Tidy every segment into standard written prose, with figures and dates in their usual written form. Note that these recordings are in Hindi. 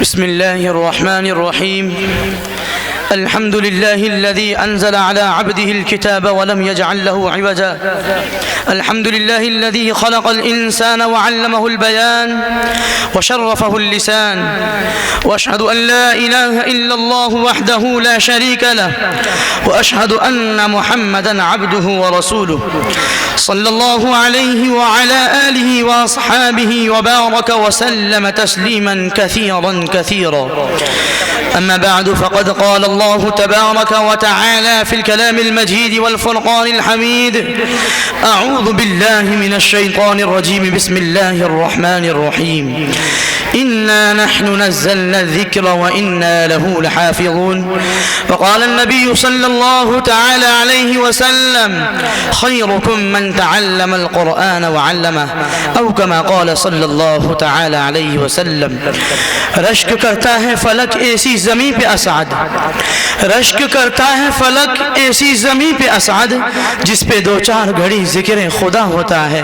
बिस्मिल्लाहिर्रहमानिर्रहीम अल्हम्दुलिल्लाहिल्लज़ी अंज़ल अला अब्दिहिल किताब व लम यजअल लहू इवजा अल्हम्दुलिल्लाहिल्लज़ी खलक़ल इंसाना व अल्लमहुल बयान व शर्रफ़हुल लिसान व अशहदु अन ला इलाहा इल्लल्लाहु वहदहु ला शरीका लहु व अशहदु अन्ना मुहम्मदन अब्दुहु व रसूलुहु सल्लल्लाहु अलैहि व अला आलिहि व अस्हाबिहि व बारक व सल्लम तस्लीमन कसीरन कसीरा अम्मा बअद फ़क़द क़ाल अल्लाहु तबारक व तआला फ़िल कलामिल मजीद वल फ़ुरक़ानिल हमीद अऊज़ु बिल्लाहि मिनश शैतानिर रजीम बिस्मिल्लाहिर रहमानिर रहीम इन्ना नहनु नज़्ज़लना ज़िक्र व इन्ना लहू लहाफ़िज़ून व क़ाल नबी सल्लल्लाहु तआला अलैहि वसल्लम खैरुकुम मन तअल्लमल क़ुरआन व अल्लमह औ कमा क़ाल सल्लल्लाहु तआला अलैहि वसल्लम। रश्क करता है फलक ऐसी ज़मीं पे असअद, रश्क करता है फलक ऐसी ज़मीं पे असअद जिस पे दो चार घड़ी ज़िक्र खुदा होता है।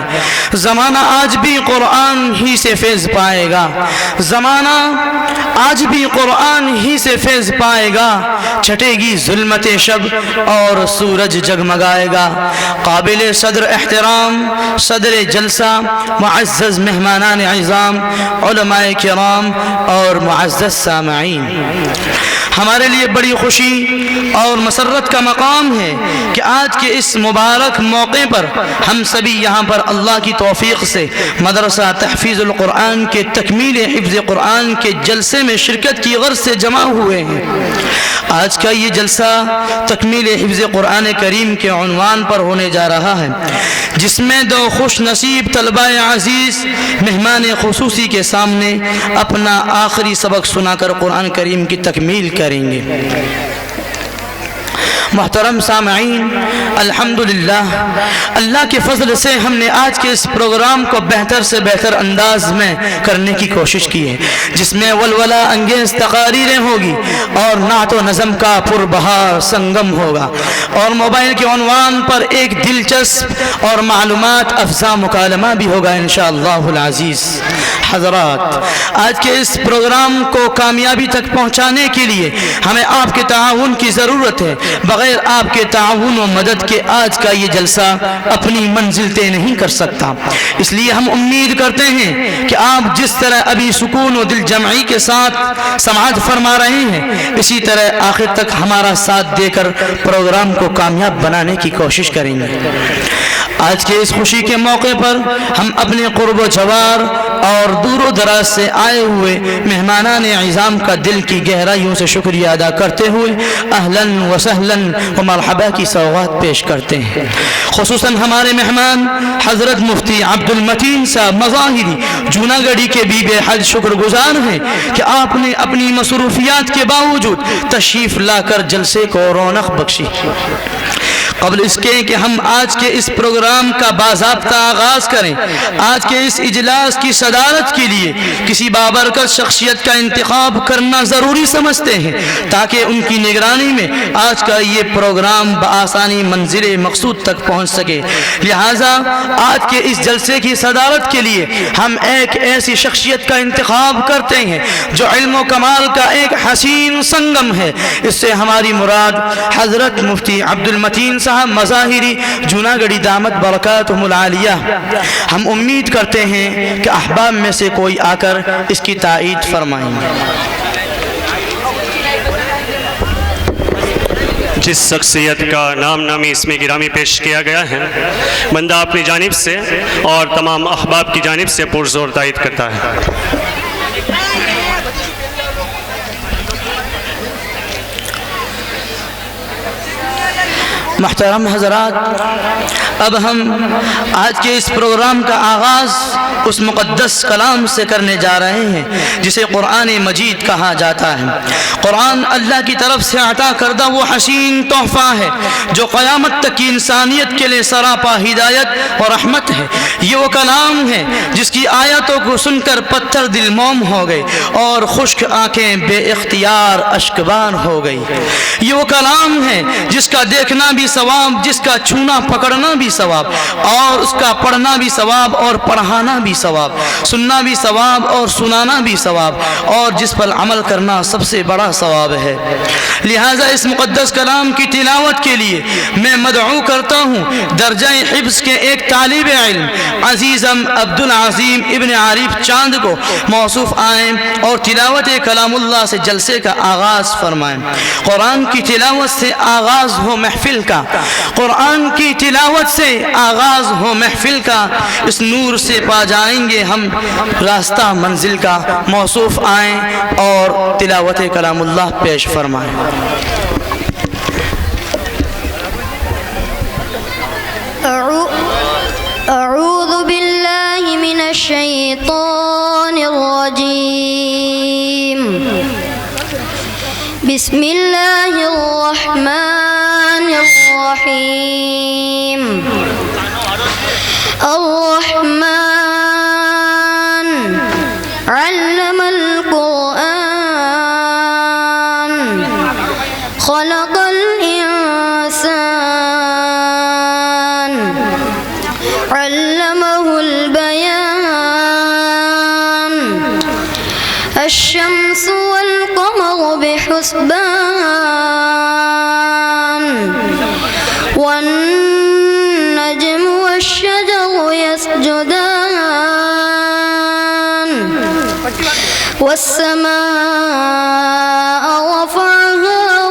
ज़माना आज भी क़ुरआन ही से फैज़ पाएगा, ज़माना आज भी क़ुरआन ही से फैज़ पाएगा। छटेगी ज़ुल्मते शब और सूरज जगमगाएगा। काबिल सदर एहतराम सदर जलसा मुअज़्ज़ज़ मेहमानान इज़ाम उलमाए किराम और मुअज़्ज़ज़ सामईन, हमारे लिए बड़ी खुशी और मसरत का मकाम है कि आज के इस मुबारक मौके पर हम सभी यहाँ पर अल्लाह की तौफ़ीक़ से मदरसा तहफ़ीज़ुल क़ुरआन के तकमील हिफ़्ज़ क़ुरआन के जलसे में शिरकत की गर्ज़ से जमा हुए हैं। आज का ये जलसा तकमील हिफ़्ज़ क़ुरआन करीम के उन्वान पर होने जा रहा है, जिसमें दो खुश नसीब तलबाए अज़ीज़ मेहमान ख़ुसूसी के सामने अपना आखिरी सबक सुनाकर क़ुरआन करीम की तकमील करेंगे। मोहतरम सामईन, अल्हम्दुलिल्लाह अल्लाह के फ़ज़ल से हमने आज के इस प्रोग्राम को बेहतर से बेहतर अंदाज में करने की कोशिश की है, जिसमें वलवला अंगेज़ तकारीरें होगी और नात व नज़म का पुरबहार संगम होगा और मोबाइल के उन्वान पर एक दिलचस्प और मालूमात अफ़ज़ा मुकालमा भी होगा इंशाअल्लाहुल अज़ीज़। हज़रात, आज के इस प्रोग्राम को कामयाबी तक पहुँचाने के लिए हमें आपके ताउन की ज़रूरत है। बग़ैर आपके ताउन व मदद के आज का ये जलसा अपनी मंजिल तय नहीं कर सकता। इसलिए हम उम्मीद करते हैं कि आप जिस तरह अभी सुकून व दिल जमई के साथ समाअत फरमा रहे हैं, इसी तरह आखिर तक हमारा साथ देकर प्रोग्राम को कामयाब बनाने की कोशिश करेंगे। आज के इस खुशी के मौके पर हम अपने क़ुर्ब जवार और दूर दराज से आए हुए मेहमानान इज़ाम का दिल की गहराइयों से शुक्रिया अदा करते हुए अहलन व सहलन व मरहबा की सौगात पेश करते हैं। खुसूसन हमारे मेहमान हज़रत मुफ्ती अब्दुल मतीन साहब मज़ाहिरी जूनागढ़ी के भी बेहद शुक्रगुजार हैं कि आपने अपनी मसरूफियात के बावजूद तशरीफ़ लाकर जलसे को रौनक बख्शी। क़ब्ल इसके कि हम आज के इस प्रोग्राम का बाज़ाब्ता आगाज़ करें, आज के इस इजलास की सदारत के लिए किसी बाबरकत शख्सियत का इंतखाब करना ज़रूरी समझते हैं ताकि उनकी निगरानी में आज का ये प्रोग्राम बआसानी मंजिल मकसूद तक पहुँच सके। लिहाजा आज के इस जलसे की सदारत के लिए हम एक ऐसी शख्सियत का इंतखाब करते हैं जो इल्म कमाल का एक हसीन संगम है। इससे हमारी मुराद हज़रत मुफ्ती अब्दुल मतीन साहब मज़ाहिरी जूनागढ़ी दामत बरकातुहुल आलिया। हम उम्मीद करते हैं कि अहबाब में से कोई आकर इसकी ताईद फरमाएंगे। जिस शख्सियत का नाम नामी इसमें गिरामी पेश किया गया है, बंदा अपनी जानिब से और तमाम अहबाब की जानिब से पुरज़ोर तायद करता है। महतरम हज़रात, अब हम आज के इस प्रोग्राम का आगाज़ उस मुक़द्दस कलाम से करने जा रहे हैं जिसे क़ुरआन मजीद कहा जाता है। क़ुरआन अल्लाह की तरफ से अता करदा वो हसीन तोहफ़ा है जो क़यामत तक की इंसानियत के लिए सरापा हिदायत और रहमत है। ये वो कलाम है जिसकी आयतों को सुनकर पत्थर दिल मोम हो गए और खुश्क आँखें बेइख्तियार अश्कबार हो गई। ये वो कलाम है जिसका देखना भी सवाब, जिसका छूना पकड़ना भी सवाब, और उसका पढ़ना भी सवाब और पढ़ाना भी सवाब, सुनना भी सवाब और सुनाना भी सवाब, और जिस पर अमल करना सबसे बड़ा सवाब है। लिहाजा इस मुक़द्दस कलाम की तिलावत के लिए मैं मदऊ करता हूँ दर्जा हिफ्ज़ के एक तालिब इल्म अज़ीज़म अब्दुल अज़ीम इब्न आरिफ चांद को मौसूफ़ आएँ और तिलावत कलामुल्लाह से जलसे का आगाज़ फरमाएँ। कुरान की तिलावत से आगाज़ हो महफिल का, कुरान की तिलावत से आगाज़ हो महफिल का, इस नूर से पा जाएंगे हम रास्ता मंजिल का। मौसूफ़ आएँ और तिलावत कलामुल्लाह पेश फरमाएँ। अऊज़ु बिल्लाहि मिनश शैतानिर रजीम। बिस्मिल्लाहिर रहमानिर रहीम। अर्रहमान अल्लमल कुरआन खलक़ल इंसान अल्लमहुल बयान। अश्शम्सु वल क़मरु बिहुस्बान वन नज्मु वश्शजरु यस्जुदान वस्समाअ रफ़अहा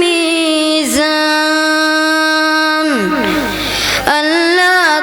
मीज़ान अल्ला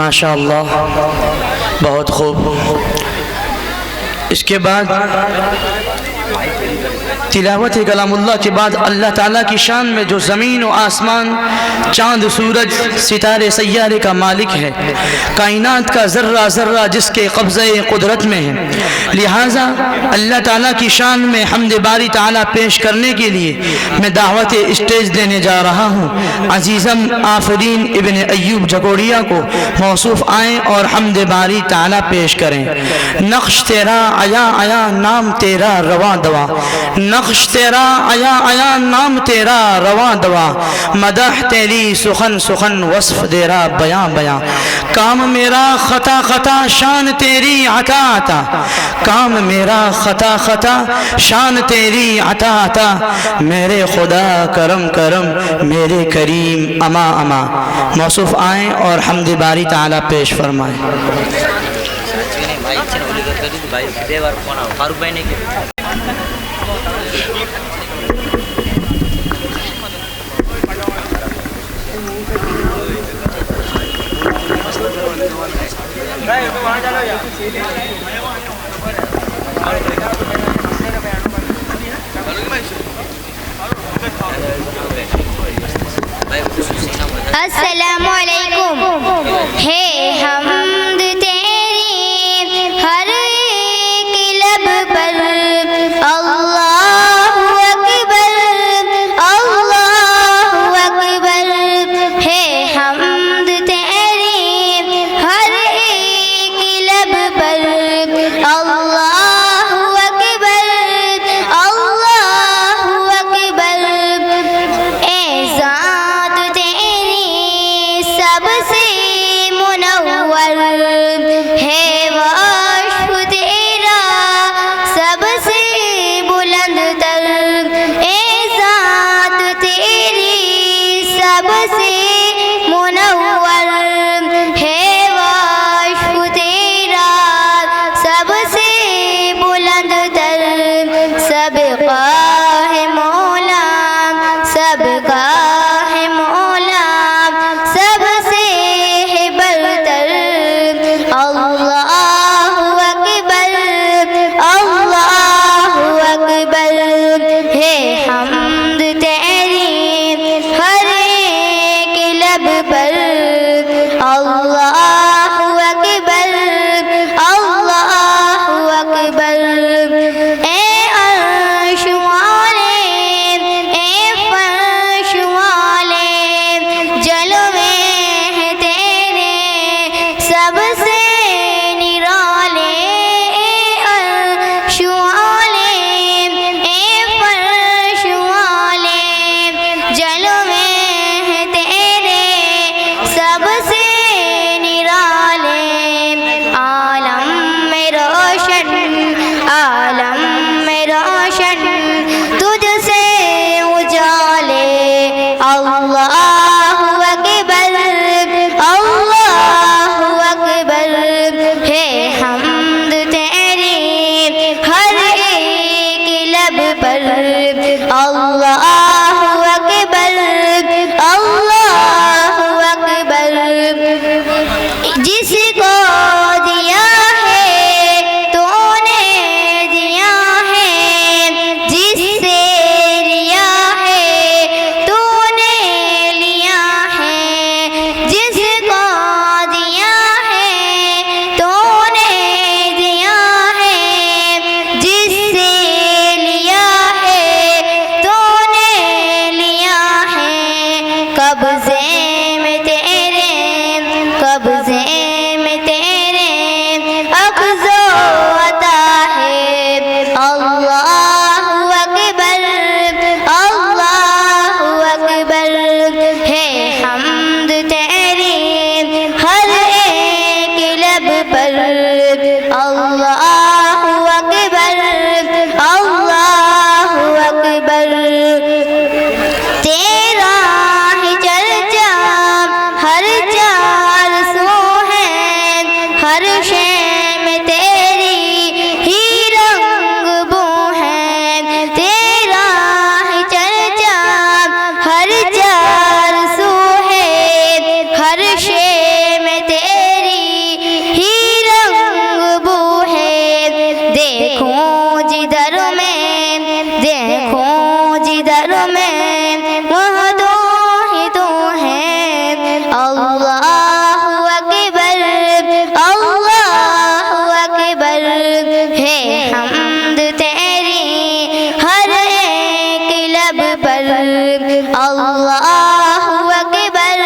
माशाअल्लाह, बहुत खूब। इसके बाद तिलावत कलामुल्लाह के बाद अल्लाह ताला की शान में जो ज़मीन और आसमान, चाँद, सूरज, सितारे, सैयारे का मालिक है, कायनात का ज़र्रा ज़र्रा जिसके कब्ज़े कुदरत में है, लिहाजा अल्लाह ताला की शान में हम्द बारी ताला पेश करने के लिए मैं दावत स्टेज देने जा रहा हूँ। अजीज़म आफरीन इब्न अय्यूब जकोड़िया को मौसूफ़ आएँ और हम्द बारी ताला पेश करें। नक्श तेरा आया आया नाम तेरा रवा दवा, नक्श तेरा आया आया नाम तेरा रवा दवा, मदह तेरी सुखन सुखन वस्फ तेरा बयां बयां, काम मेरा खता खता शान तेरी अता अता, काम मेरा खता खता शान तेरी अता अता, मेरे खुदा करम करम मेरे करीम अमा अमा। मौसूफ़ आएँ और हम्द बारी ताला पेश फरमाएँ। अस्सलामु अलैकुम। है हम्द तेरी हर एक लब पर, अल्लाहु अकबर अल्लाहु अकबर। है हम्द तेरी हर एक लब पर, अल्लाहु अकबर अल्लाहु अकबर। एज़ाद तेरी सबसे मुनव्वर है, वाश्फ तेरा सबसे बुलंद तर। एज़ाद तेरी सबसे मुनव्वर है, वाश्फ तेरा सबसे बुलंद तर। सबका है मौला सबका है मौला सबसे है बरतर। अल्लाहु अकबर अल्लाहु अकबर। है हम्द तेरी हर एक लब पर, अल्लाहु अकबर अल्लाहु अकबर। ए अर्श वाले ए फर्श वाले, जलवे हैं तेरे सबसे निराले। ए अर्श वाले ए फर्श वाले, जलवे हैं तेरे सबसे निराले। आलम में रोशन आलम में रोशन तुझसे उजाले। अल्लाहु अकबर अल्लाहु अकबर। है हम्द तेरी हर एक लब पर, अल्लाहु अकबर अल्लाहु अकबर। जिसको दिया है तूने दिया है, जिससे लिया है तूने लिया है। जिसको दिया है तूने दिया है, जिससे लिया है तूने लिया है। कब्ज़े में तेरे कब्ज़े में तेरे अख़्ज़ो अता है। अल्लाहु अकबर अल्लाहु अकबर। है हम्द तेरी हर एक लब पर, अल्लाहु अकबर अल्लाहु अकबर। तेरा ही चर्चा हर चार सो है, हर शय में तेरी ही रंग बो है। तेरा ही चर्चा हर चार सो है, हर शय में तेरी ही रंग बो है। देखूं जिधर मैं देखो जिधर में वह दो ही तो है। अल्लाहु अकबर, अल्लाहु अकबर, है हम्द तेरी हर एक लब पर। अल्लाहु अकबर,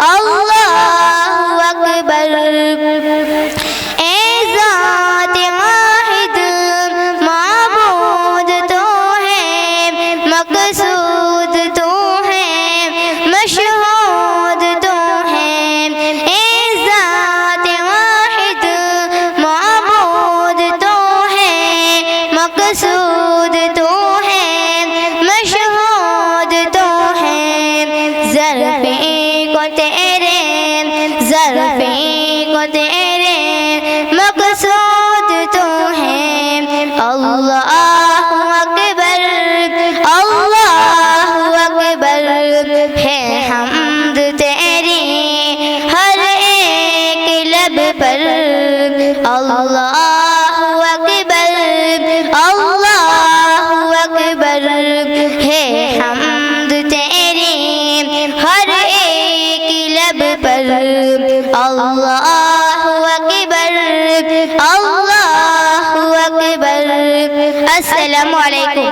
अल्लाहु अकबर। ए ज़ात वाहिद माबूद तो है, मकसूद तो है, मशहूद तो है। ए ज़ात वाहिद माबूद तो है, मकसूद तो है, मशहूद तो है। ज़र्फ़े को तेरे, ज़र्फ़े को तेरे मकसूद तो है। अल्लाहु अकबर, अल्लाहु अकबर, है हम्द तेरी हर एक लब पर। अल्लाहु अकबर, अल्लाहु अकबर, है हम्द तेरी हर एक लब पर। अल्लाहु अकबर, अल्लाहु अकबर। अस्सलामु अलैकुम।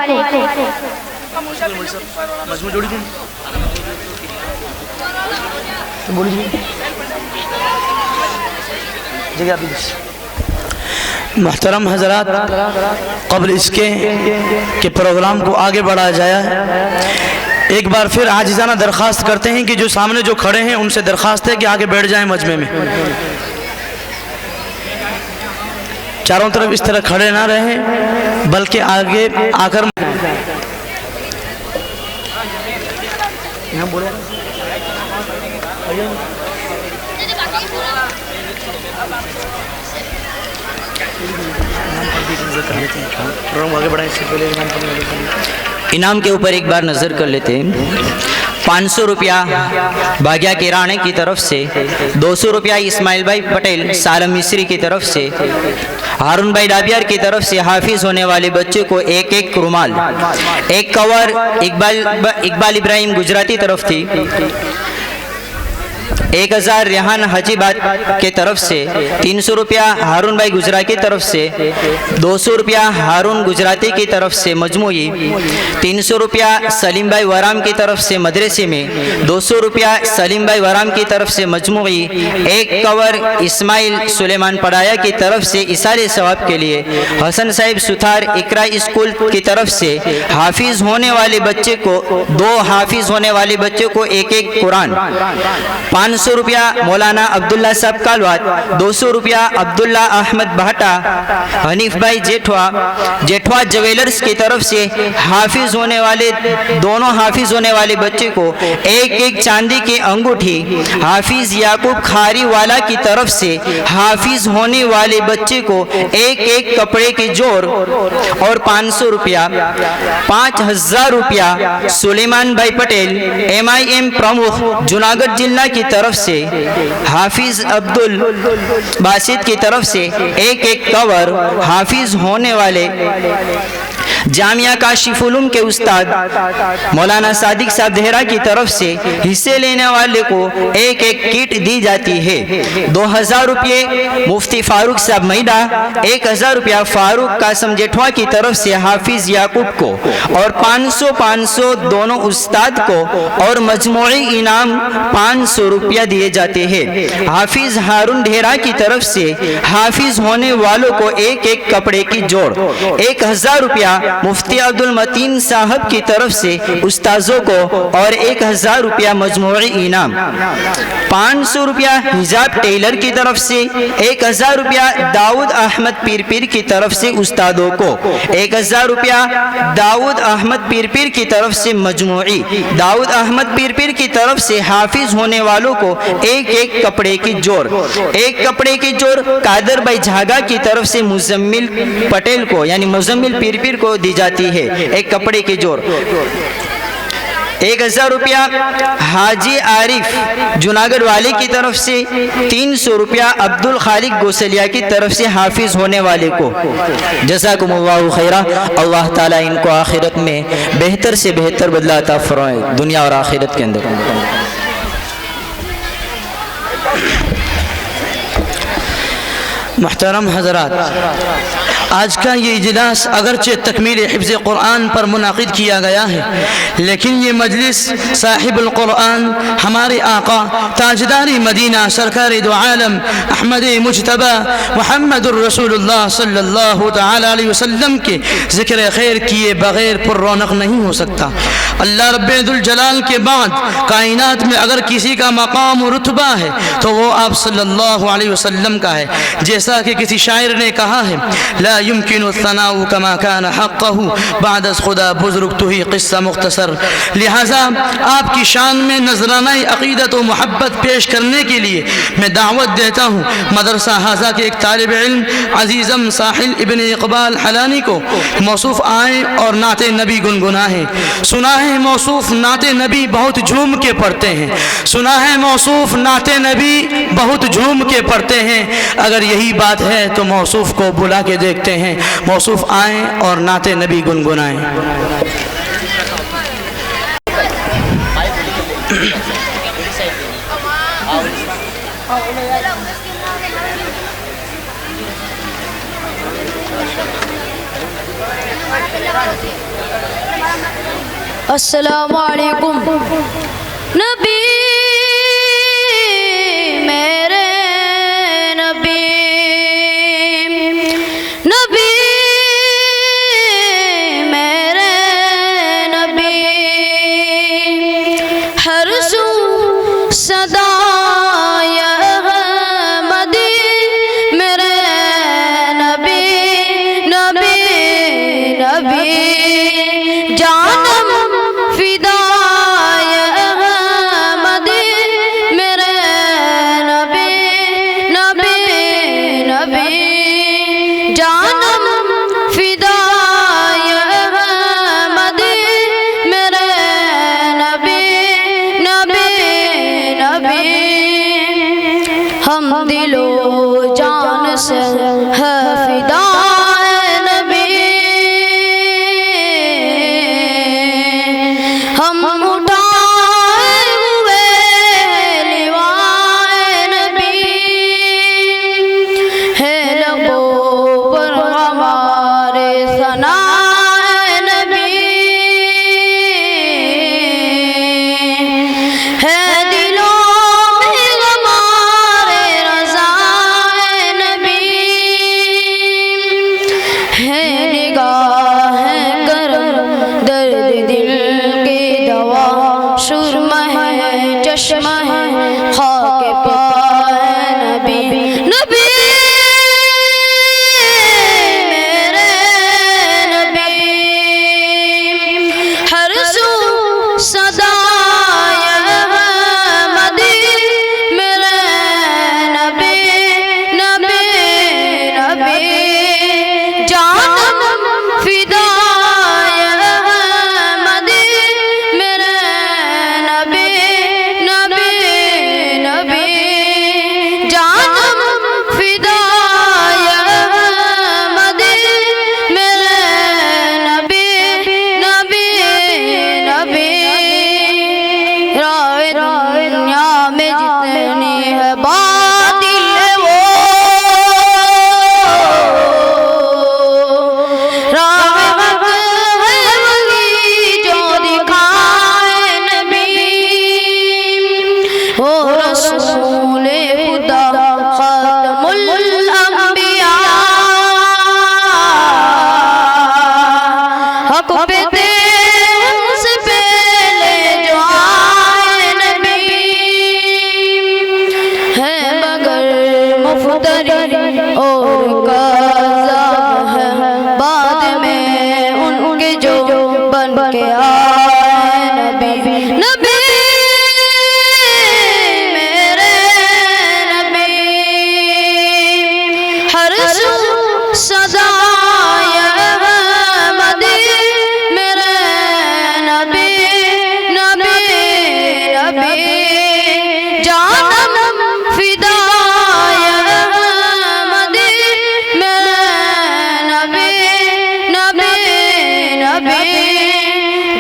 मोहतरम हजरात, क़ब्ल इसके कि प्रोग्राम को आगे बढ़ाया जाए, एक बार फिर आजिज़ाना दरख्वास्त करते हैं कि जो सामने जो खड़े हैं उनसे दरख्वास्त है कि आगे बैठ जाएं मजमे में। चारों तरफ इस तरह खड़े ना रहें, बल्कि आगे आकर इनाम के ऊपर एक बार नज़र कर लेते हैं। 500 रुपया भाग्या किराने की तरफ से, 200 रुपया इस्माइल भाई पटेल सालम मिस्री की तरफ से, हारून भाई डाबियार की तरफ से हाफिज होने वाले बच्चे को एक एक रुमाल, एक कवर इकबाल इब्राहिम गुजराती तरफ थी, 1000 रेहान हजीबाद के तरफ से, 300 रुपया हारून भाई गुजराती की तरफ से, 200 रुपया हारून गुजराती की तरफ से मजमूई, 300 रुपया सलीम भाई वराम की तरफ से मदरसे में, 200 रुपया सलीम भाई वराम की तरफ से मजमूई, एक कवर इस्माइल सुलेमान पढ़ाया की तरफ से इसारे सवाब के लिए, हसन साहिब सुथार इकरा स्कूल की तरफ से हाफिज होने वाले बच्चे को, 2 हाफिज होने वाले बच्चे को एक एक कुरान, 500 रुपया मौलाना अब्दुल्ला साहब कालवात, 200 रुपया अब्दुल्ला अहमद भाटा, हनीफ भाई जेठवा ज्वेलर्स की तरफ से हाफिज होने वाले, दोनों हाफिज होने वाले बच्चे को एक एक चांदी की अंगूठी, हाफिज याकूब खारी वाला की तरफ से हाफिज होने वाले बच्चे को एक एक कपड़े की जोड़, और 500 रुपया 5000 रुपया सुलेमान भाई पटेल MIM प्रमुख जूनागढ़ जिला की तरफ से हाफिज अब्दुल बासित की तरफ से एक एक कवर, हाफिज होने वाले जामिया काशिफ उलूम के उस्ताद मौलाना सादिक साहब देहरा की तरफ से हिस्से लेने वाले को एक एक किट दी जाती है। 2000 रुपये मुफ्ती फारूक साहब मैदा, 1000 रुपया फारूक कासम जेठवा की तरफ से हाफिज याकूब को, और 500 दोनों उस्ताद को, और मजमूई इनाम 500 रुपया दिए जाते हैं। हाफिज हारून ढेरा की तरफ से हाफिज होने वालों को एक एक कपड़े की जोड़, 1000 रुपया मुफ्ती अब्दुल मतीन साहब की तरफ से उस्ताजों को, और 1000 रुपया मजमूई इनाम, 500 रुपया हिजाब टेलर की तरफ से, 1000 रुपया दाऊद अहमद पीर की तरफ से उस्तादों को, 1000 रुपया दाऊद अहमद पीर की तरफ से मजमूई, दाऊद अहमद पीर की तरफ से हाफिज होने वालों को एक एक कपड़े की जोड़, एक कपड़े की जोड़ कादर भाई झागा की तरफ से मुजम्मिल पटेल को यानी मुजम्मिल पीर को दी जाती है, एक कपड़े की जोड़। 1000 रुपया हाजी आरिफ जूनागढ़ वाले की तरफ से, 300 रुपया अब्दुल खालिक गोसलिया की तरफ से हाफिज होने वाले को। जज़ाकुमुल्लाहु खैरा। अल्लाह ताला इनको आखिरत में बेहतर से बेहतर बदला अता फरमाए, दुनिया और आखिरत के अंदर। मुहतरम हज़रात, आज का ये इजलास अगरचे तकमील हिफ्ज़ क़ुरान पर मुनाकिद किया गया है, लेकिन ये मजलिस साहिबुल क़ुरान हमारे आका ताजदारी मदीना सरकार दो आलम अहमद मुजतबा मुहम्मदुर रसूलुल्लाह सल्लल्लाहु तआला अलैहि वसल्लम के ज़िक्र खैर किए बग़ैर पुर्रौनक नहीं हो सकता। अल्लाह रब्बुल जलाल के बाद कायनात में अगर किसी का मकाम और रुतबा है तो वो आप सल्लल्लाहु अलैहि वसल्लम का है। जैसा कि किसी शायर ने कहा है, ला युमकिनु सनाउ कमा कान हक़्क़हु बाद अज़ खुदा बुज़ुर्ग तुही क़िस्सा मुख्तसर। लिहाजा आपकी शान में नजराना अक़ीदत व मोहब्बत पेश करने के लिए मैं दावत देता हूँ मदरसा हाजा के एक तालिब इल्म अज़ीज़म साहिल इब्न इक़बाल हलानी को मौसूफ़ आए और नाते नबी गुनगुनाएं। सुना है मौसूफ़ नाते नबी बहुत झूम के पढ़ते हैं, सुना है मौसूफ़ नाते नबी बहुत झूम के पढ़ते हैं। अगर यही बात है तो मौसूफ़ को बुला के देखते हैं। मौसूफ़ आए और नाते नबी गुनगुनाएं। अस्सलामु अलैकुम। नबी मेरे नबी, नबी मेरे नबी, हर सू सदा अहमदी मेरे नबी, नबी नबी जानम फिदा अहमदी मेरे नबी, नबी नबी जानम फिदा अहमदी मेरे नबी, नबी नबी हम दिलो जान से है फिदा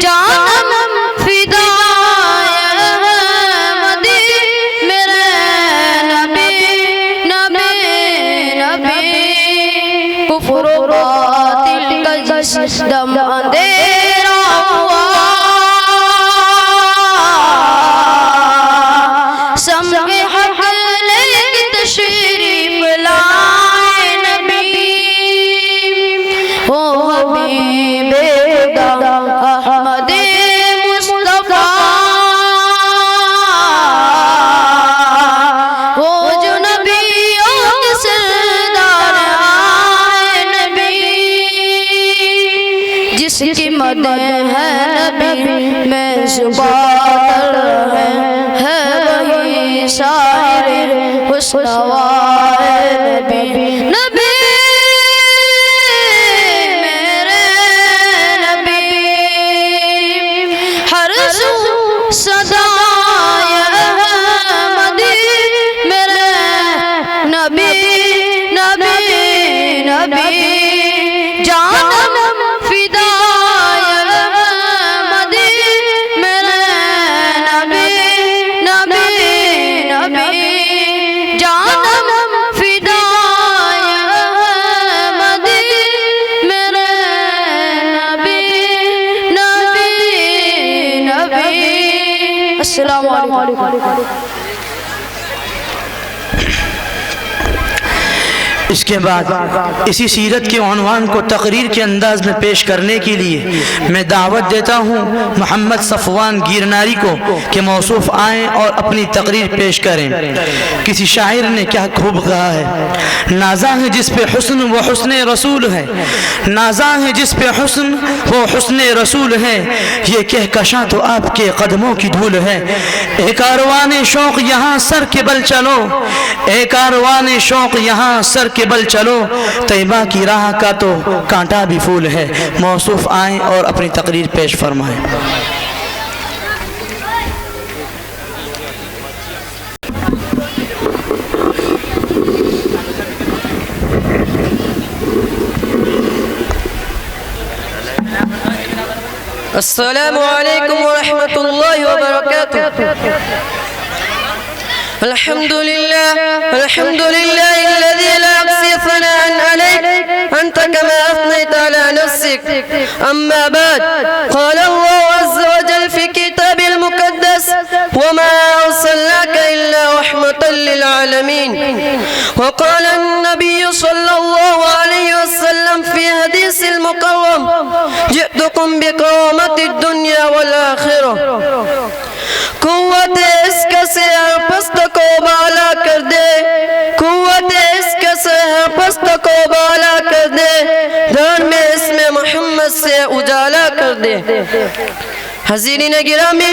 जानम फिदा अहमदी मेरे नबी नबी नबी कुफ्र बातिल का जिस दम अंधेरा हुआ समझे हक लेके तशरीफ लाए नबी हो हबीबे खुदा अहमदे मुस्तफा हो जो नबियों के सरदार आए नबी जिसकी मदद है नबी में जुबान है वही शायर हुस्नवाए नबी नबी मेरे नबी हर सू सदाए अहमदी मेरे नबी नबी नबी जानम फिदाए अहमदी मेरे नबी नबी नबी जानम फिदाए अहमदी मेरे नबी नबी नबी। अस्सलामु अलैकुम। इसके बाद इसी सीरत के उन्वान को तकरीर के अंदाज में पेश करने के लिए मैं दावत देता हूँ मोहम्मद सफ़वान गिरनारी को कि मौसूफ आएँ और अपनी तकरीर पेश करें। किसी शायर ने क्या खूब कहा है, नाजा है जिस पे हुस्न वो हुस्न रसूल है, नाजा है जिस पे हुस्न वो हुस्न रसूल है, ये कहकशां तो आपके कदमों की धूल है। ए कारवाने शौक़ यहाँ सर के बल चलो, ए कारवाने शौक़ यहाँ सर के बल चलो, तैयबा की राह का तो कांटा भी फूल है। मौसूफ आएँ और अपनी तकरीर पेश फरमाएं। अस्सलामु अलैकुम व रहमतुल्लाहि व बरकातुहू। अल्हम्दुलिल्लाह अल्हम्दुलिल्लाहिल्लज़ी ला अहसी सनाअन अलैक अंत कमा अथनैत अला नफ्सिक। अम्मा बाद, क़ाल अल्लाहु अज़्ज़ व जल फ़ी किताबिल मुक़द्दस व मा अर्सलनाका इल्ला रहमतल लिल आलमीन। व क़ाल अन्नबिय्यु सल्लल्लाहु अलैहि वसल्लम फ़ी हदीसिल मुक़र्रम जि'तुकुम बिकरामतिद दुन्या वल आखिरह। कुव्वत इश्क़ से हर पस्त को बाला कर दे, कुव्वत इश्क़ से हर पस्त को बाला कर दे, दान में इसमें मोहम्मद से उजाला कर दे। हज़ीरीन गिरामी,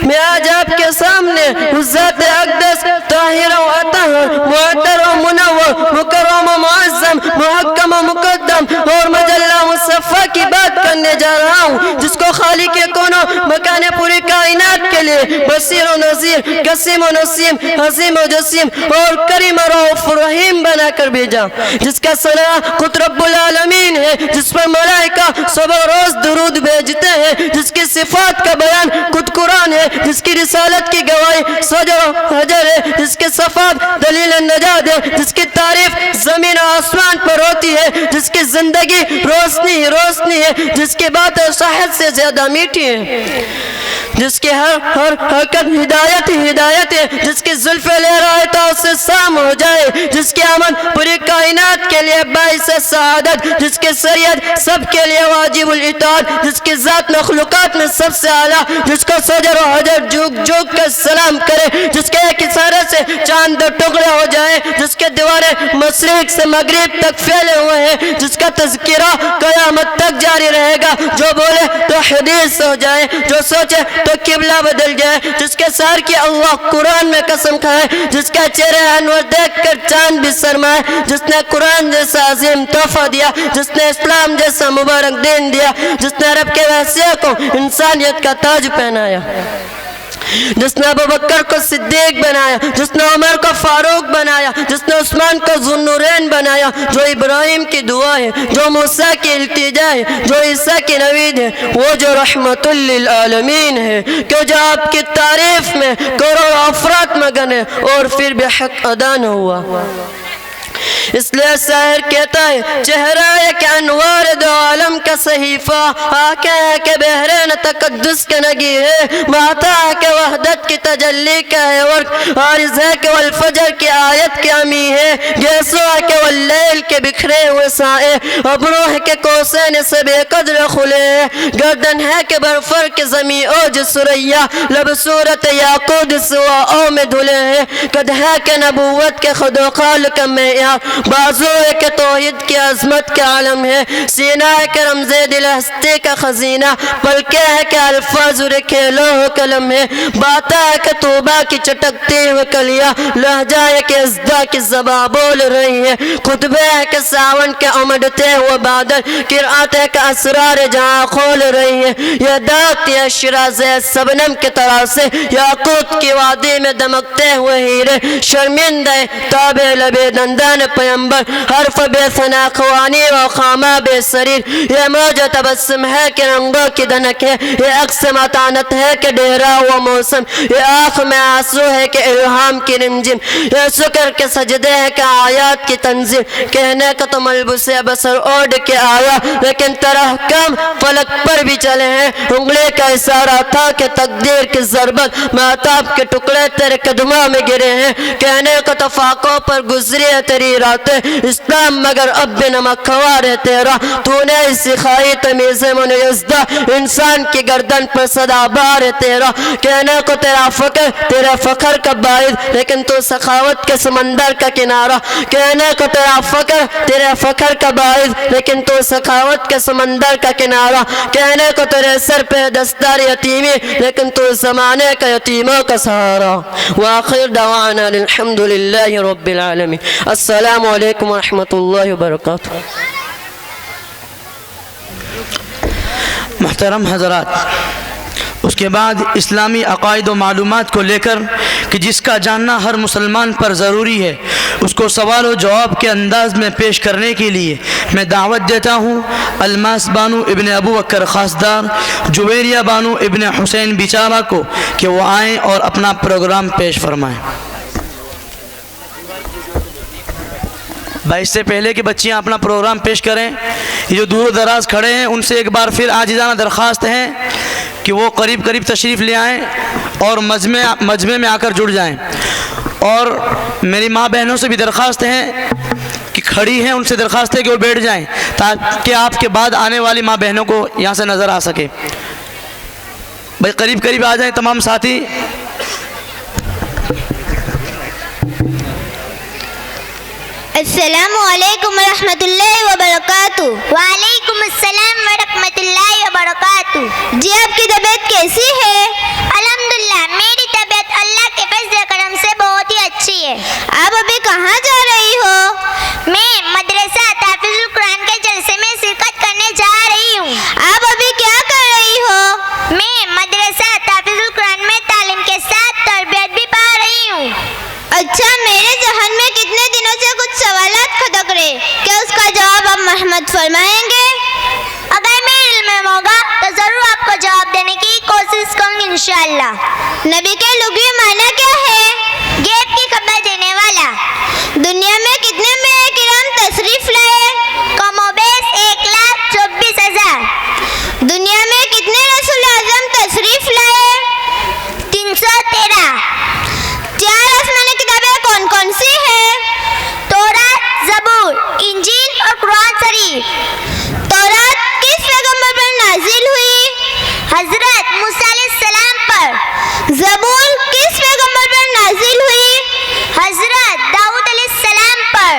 मैं आज आपके सामने उस ज़ात अक़दस ताहिर व अतहर मुअत्तर व मुनव्वर मुकर्रम व मुअज़्ज़म मुहक्कम व मुक़द्दम और मजल्ला मुसफ़्फ़ा की बात करने जा रहा हूँ, जिसको खालिक़ कौनो मकाने पूरी कायनात के लिए बसीर व नज़ीर, कसीम व नसीम, हसीम व जसीम और करीम व रऊफ़ रहीम बनाकर भेजा, जिसका सना खुद रब्बुल आलमीन है, जिस पर मलाइका सुबह रोज दुरूद भेजते हैं, जिसकी सिफ़ात का बयान खुद कुरान है, जिसकी रिसालत की गवाही सजर हजर है, जिसके सफ़ात दलील नजात है, जिसकी तारीफ जमीन और आसमान पर होती है, जिसकी जिंदगी रोशनी ही रोशनी है, जिसकी बात शहद से ज्यादा मीठी है, जिसके हर हरकत हिदायत ही हिदायत है, जिसकी जुल्फ़े लहराए तो उससे शाम हो जाए, जिसकी आमद पूरी कायनात के लिए बाइस सआदत, जिसकी शरीयत सबके लिए वाजिबुल इताअत, जिसकी ज़ात मखलूक़ात में सबसे आला, जिसको सजर और हजर झुक झुक कर सलाम करे, जिसके एक इशारे से चांद दो टुकड़े हो जाए, जिसके दीवारें मशरिक से मगरिब तक फैले हुए हैं, जिसका तज़किरा क़यामत तक जारी रहेगा, जो बोले तो हदीस हो जाए, जो सोचे तो किबला बदल जाए, जिसके सर की अल्लाह कुरान में कसम खाए, जिसका चेहरे अनवर देख कर चांद भी शर्माए, जिसने कुरान जैसा अजीम तोहफा दिया, जिसने इस्लाम जैसा मुबारक दिन दिया, जिसने अरब के वहसिया को इंसानियत का ताज पहनाया। जिसने अबू बकर को सिद्दीक बनाया, जिसने उमर को फारूक बनाया, जिसने उस्मान को ज़ुन्नुरैन बनाया, जो इब्राहिम की दुआ है, जो मूसा की इल्तिजा है, जो ईसा की नवीद है, वो जो रहमतुल लिल आलमीन है, कि जो आपकी तारीफ में करोड़ों अफराद मगन है और फिर भी हक अदा न हुआ। इसलिए शायर कहता है, चेहरा एक अनवार दो आलम का सहीफा, आके के बहरे न तकद्दुस के नगी है, माता के वहदत की तजल्ली का है वर्क, आरिज़ा के वल फजर की आयत की अमी है, गैसुआ के वल्लैल के बिखरे हुए साए, अबरूह के कोसैन से बेकद्र खुले हैं, गर्दन है के बरफर के ज़मी ओज सुरैया, लब सूरत याकूद सुआ में धुले हैं, कद है के नबूवत के खुदो खाल का मैयार, बाजू के तौहीद की अजमत के आलम है, सीना है के रमज़े दिल हस्ती का खजीना, पलके है के अल्फाज रखे लोह कलम है, बाता है के तोबा की चटकती हुई कलिया, लहजा है के इज़्दा की ज़बा बोल रही है, खुतबे है के सावन के उमड़ते हुए बादल, किरात है के असरार जहाँ खोल रही है, यह दात या शिराज़े सबनम के तरह से याकूत की वादी में दमकते हुए हीरे, शर्मिंदा ताबे लबे दंदान पैगंबर, हर्फ बेसना ख़वानी व खामा बेसरीर, ये मौज तबस्सुम है कि रंगों की दनक है, ये अक्स मतानत है कि डेरा हुआ मौसम, ये आँख में आंसू है कि इल्हाम की रिमझिम, ये शुक्र के सजदे है कि आयात की तंजीम, कहने का तो मलबूसे बसर ओढ़ के आया, लेकिन तरह कम फलक पर भी चले हैं, उंगली का इशारा था कि तकदीर की ज़रबत, महताब के टुकड़े तेरे कदमों में गिरे हैं, कहने को तो फाकों पर गुजरी है तेरी रातें, इस्लाम मगर अब भी नमक खवार है तेरा, तूने सिखाई तमीज़ मुनयज़दा, इंसान की गर्दन पर सदाबार है तेरा, कहने को तेरा फ़क्र तेरा फ़ख्र का बाइद, लेकिन तू सखावत के समंदर का किनारा, कहने को तेरा फ़क्र तेरे फ़ख्र का बाइद, लेकिन तू सखावत के समंदर का किनारा, कहने को तेरे सर पे दस्तार यतीमी, लेकिन तू ज़माने का यतीमों का सहारा। व आखिर दवाना अल्हम्दुलिल्लाहि रब्बिल आलमीन। अस्सलामु अलैकुम व रहमतुल्लाहि व बरकातुहू। मुहतरम हज़रात, उसके बाद इस्लामी अक़ाइद व मालूमात को लेकर कि जिसका जानना हर मुसलमान पर ज़रूरी है, उसको सवाल व जवाब के अंदाज़ में पेश करने के लिए मैं दावत देता हूँ अलमास बानू इब्न अबू बकर ख़ासदार, जुवेरिया बानू इब्न हुसैन बिचारा को कि वो आएँ और अपना प्रोग्राम पेश फरमाएँ। भाई, इससे पहले कि बच्चियाँ अपना प्रोग्राम पेश करें, ये जो दूर दराज खड़े हैं उनसे एक बार फिर आजिज़ाना दरख्वास्त है कि वो करीब करीब तशरीफ़ ले आएँ और मजमे में आकर जुड़ जाएं। और मेरी माँ बहनों से भी दरख्वास्त है कि खड़ी हैं, उनसे दरख्वास्त है कि वो बैठ जाएं ताकि आपके बाद आने वाली माँ बहनों को यहाँ से नज़र आ सके। भाई करीब करीब आ जाएं तमाम साथी। अस्सलामु अलैकुम रहमतुल्लाहि व बरकातुहू। वालेकुम अस्सलाम व रहमतुल्लाहि व बरकातुहू। जी, आपकी तबीयत कैसी है? अल्हम्दुलिल्लाह, मेरी तबीयत अल्लाह के फज़ल करम से बहुत ही अच्छी है। आप अभी कहाँ जा रही हो? मैं मदरसा ताफ़ीज़ुल कुरान के जलसे में शिरकत करने जा रही हूँ। आप अभी क्या कर रही हो? मैं मदरसा ताफ़ीज़ुल कुरान में तालीम के साथ तरबियत भी पा रही हूँ। अच्छा, मेरे जहन में कितने दिनों से कुछ सवालात खटक रहे, क्या उसका जवाब आप मरहमत फरमाएंगे? अगर मेरे इल्म में होगा तो ज़रूर आपको जवाब देने की कोशिश करूँगी इंशाअल्लाह। नबी के लुग़वी माना क्या है? गैब की खबर देने वाला। दुनिया में कितने अंबिया किराम तशरीफ़ लाए? कमोबेश 1,24,000। दुनिया में कितने रसूल आज़म तशरीफ़ लाए? 313। 4 आसमानी किताबें कौन कौन सी है? तौरात, ज़बूर, इंजील और कुरान शरीफ। तौरात किस पैगंबर पर नाजिल हुई? हज़रत मूसा अलैहिस्सलाम पर। ज़बूर किस पैगंबर पर नाजिल हुई? हज़रत दाऊद अलैहिस्सलाम पर।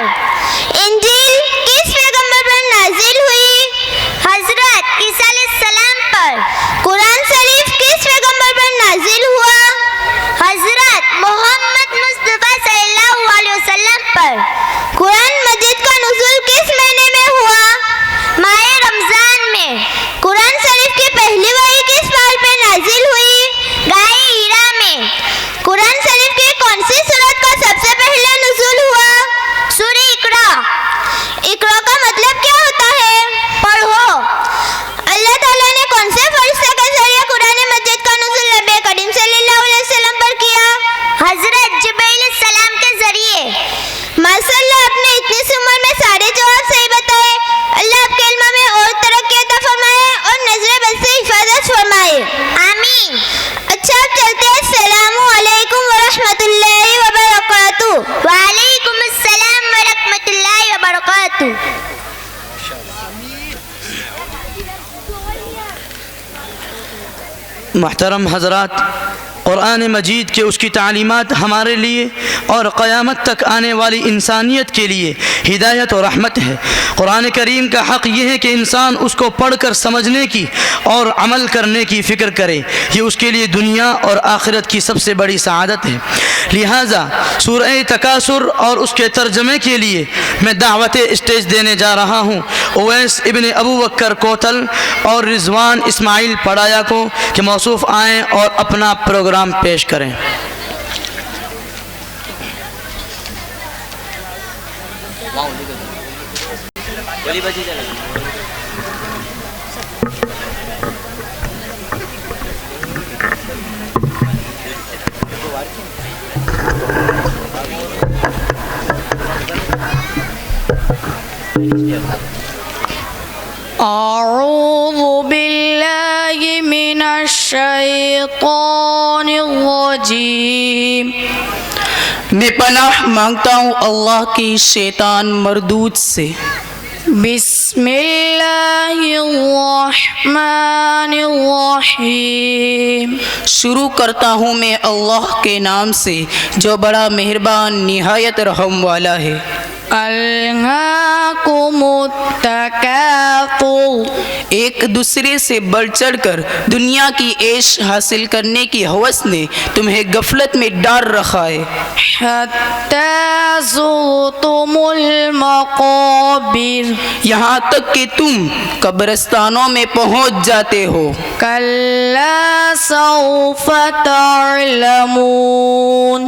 दराज फरमाए, आमीन। अच्छा अब चलते हैं। अस्सलामु अलैकुम व रहमतुल्लाहि व बरकातुहू। वालेकुम अस्सलाम व रहमतुल्लाहि व बरकातुहू। महतरम हज़रात, क़ुरान मजीद के उसकी तालीमात हमारे लिए और क़यामत तक आने वाली इंसानियत के लिए हिदायत और रहमत है। क़ुरान करीम का हक़ यह है कि इंसान उसको पढ़कर समझने की और अमल करने की फ़िक्र करे। ये उसके लिए दुनिया और आखिरत की सबसे बड़ी सआदत है। लिहाजा सूरह तकासुर और उसके तर्जमे के लिए मैं दावत स्टेज देने जा रहा हूँ उवैस इब्न अबू बकर कोतल और रिजवान इस्माइल पड़ाया को कि मौसूफ़ आएँ और अपना प्रोग्राम पेश करें। अऊज़ु बिल्लाहि मिनश शैतानिर रजीम। मैं पनाह मांगता हूँ अल्लाह की शैतान मरदूद से। बिस्मिल्लाहिर्रहमानिर्रहीम। शुरू करता हूँ मैं अल्लाह के नाम से जो बड़ा मेहरबान निहायत रहम वाला है। अल्हाकुमुत्तकासुर। एक दूसरे से बढ़ चढ़ कर दुनिया की ऐश हासिल करने की हवस ने तुम्हें गफलत में डाल रखा है। हत्ता ज़ुरतुमुल मक़ाबिर। यहाँ तक कि तुम कब्रिस्तानों में पहुँच जाते हो। कल्ला सौफ़ तअलमून।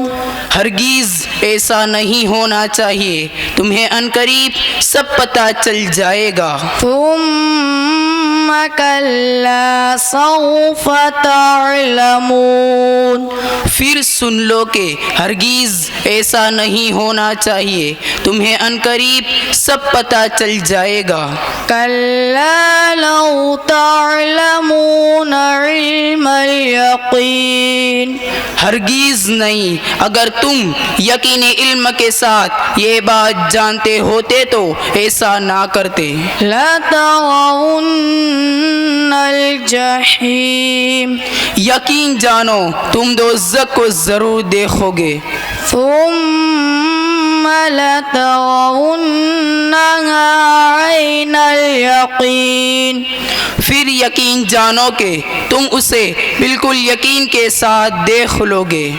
हरगिज़ ऐसा नहीं होना चाहिए, तुम्हें अनकरीब सब पता चल जाएगा। थुम्म कल्ला सौफ़ तअलमून। फिर सुन लो कि हरगिज़ ऐसा नहीं होना चाहिए, तुम्हें अनकरीब सब पता चल जाएगा। कल्ला लौ तअलमून इल्मल यकीन। हरगिज़ नहीं, अगर तुम यकीनी इल्म के साथ ये बात जानते होते तो ऐसा ना करते। लतरवुन्नल जहीम। यकीन जानो तुम दोज़ख को ज़रूर देखोगे। थुम्म लतरवुन्नहा ऐनल यकीन। फिर यकीन जानो कि तुम उसे बिल्कुल यकीन के साथ देख लोगे।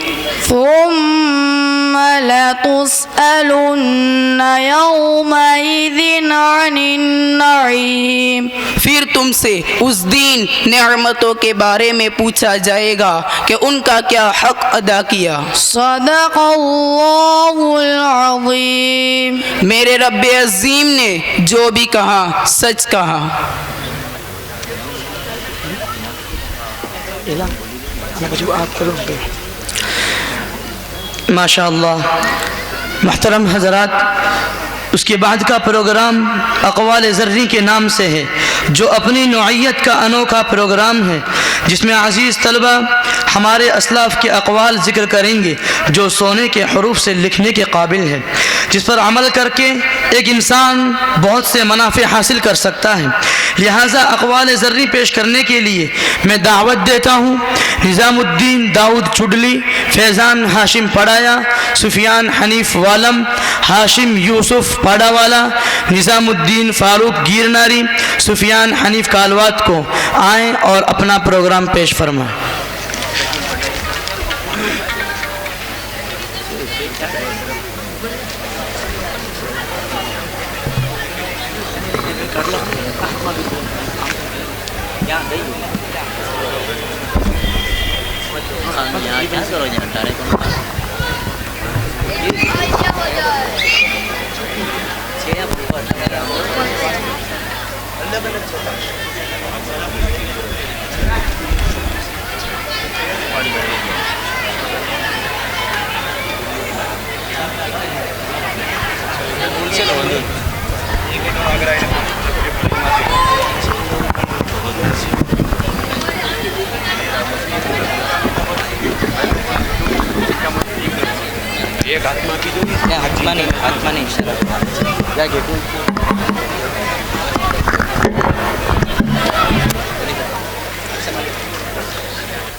थुम्म लतुस्अलुन्न यौमइज़िन अनिन नईम। फिर तुमसे उस दिन नेमतों के बारे में पूछा जाएगा कि उनका क्या हक अदा किया। सदक़ल्लाहुल अज़ीम। मेरे रब अज़ीम ने जो भी कहा सच कहा। माशाअल्लाह। महतरम हज़रात, उसके बाद का प्रोग्राम अक़वाल ज़र्री के नाम से है, जो अपनी नौइयत का अनोखा प्रोग्राम है, जिसमें अज़ीज़ तलबा हमारे असलाफ़ के अक़वाल ज़िक्र करेंगे जो सोने के हरूफ से लिखने के काबिल है, जिस पर अमल करके एक इंसान बहुत से मुनाफ़े हासिल कर सकता है। लिहाजा अक़वाल ज़र्री पेश करने के लिए मैं दावत देता हूँ निज़ामुद्दीन दाऊद चुडली, फैज़ान हाशिम पड़ाया, सुफियान हनीफ़ वालम, हाशिम यूसुफ़ पाडावाला, निज़ामुद्दीन फ़ारूक गिरनारी, सुफियान हनीफ़ कालवात को आएँ और अपना प्रोग्राम पेश फरमाएँ।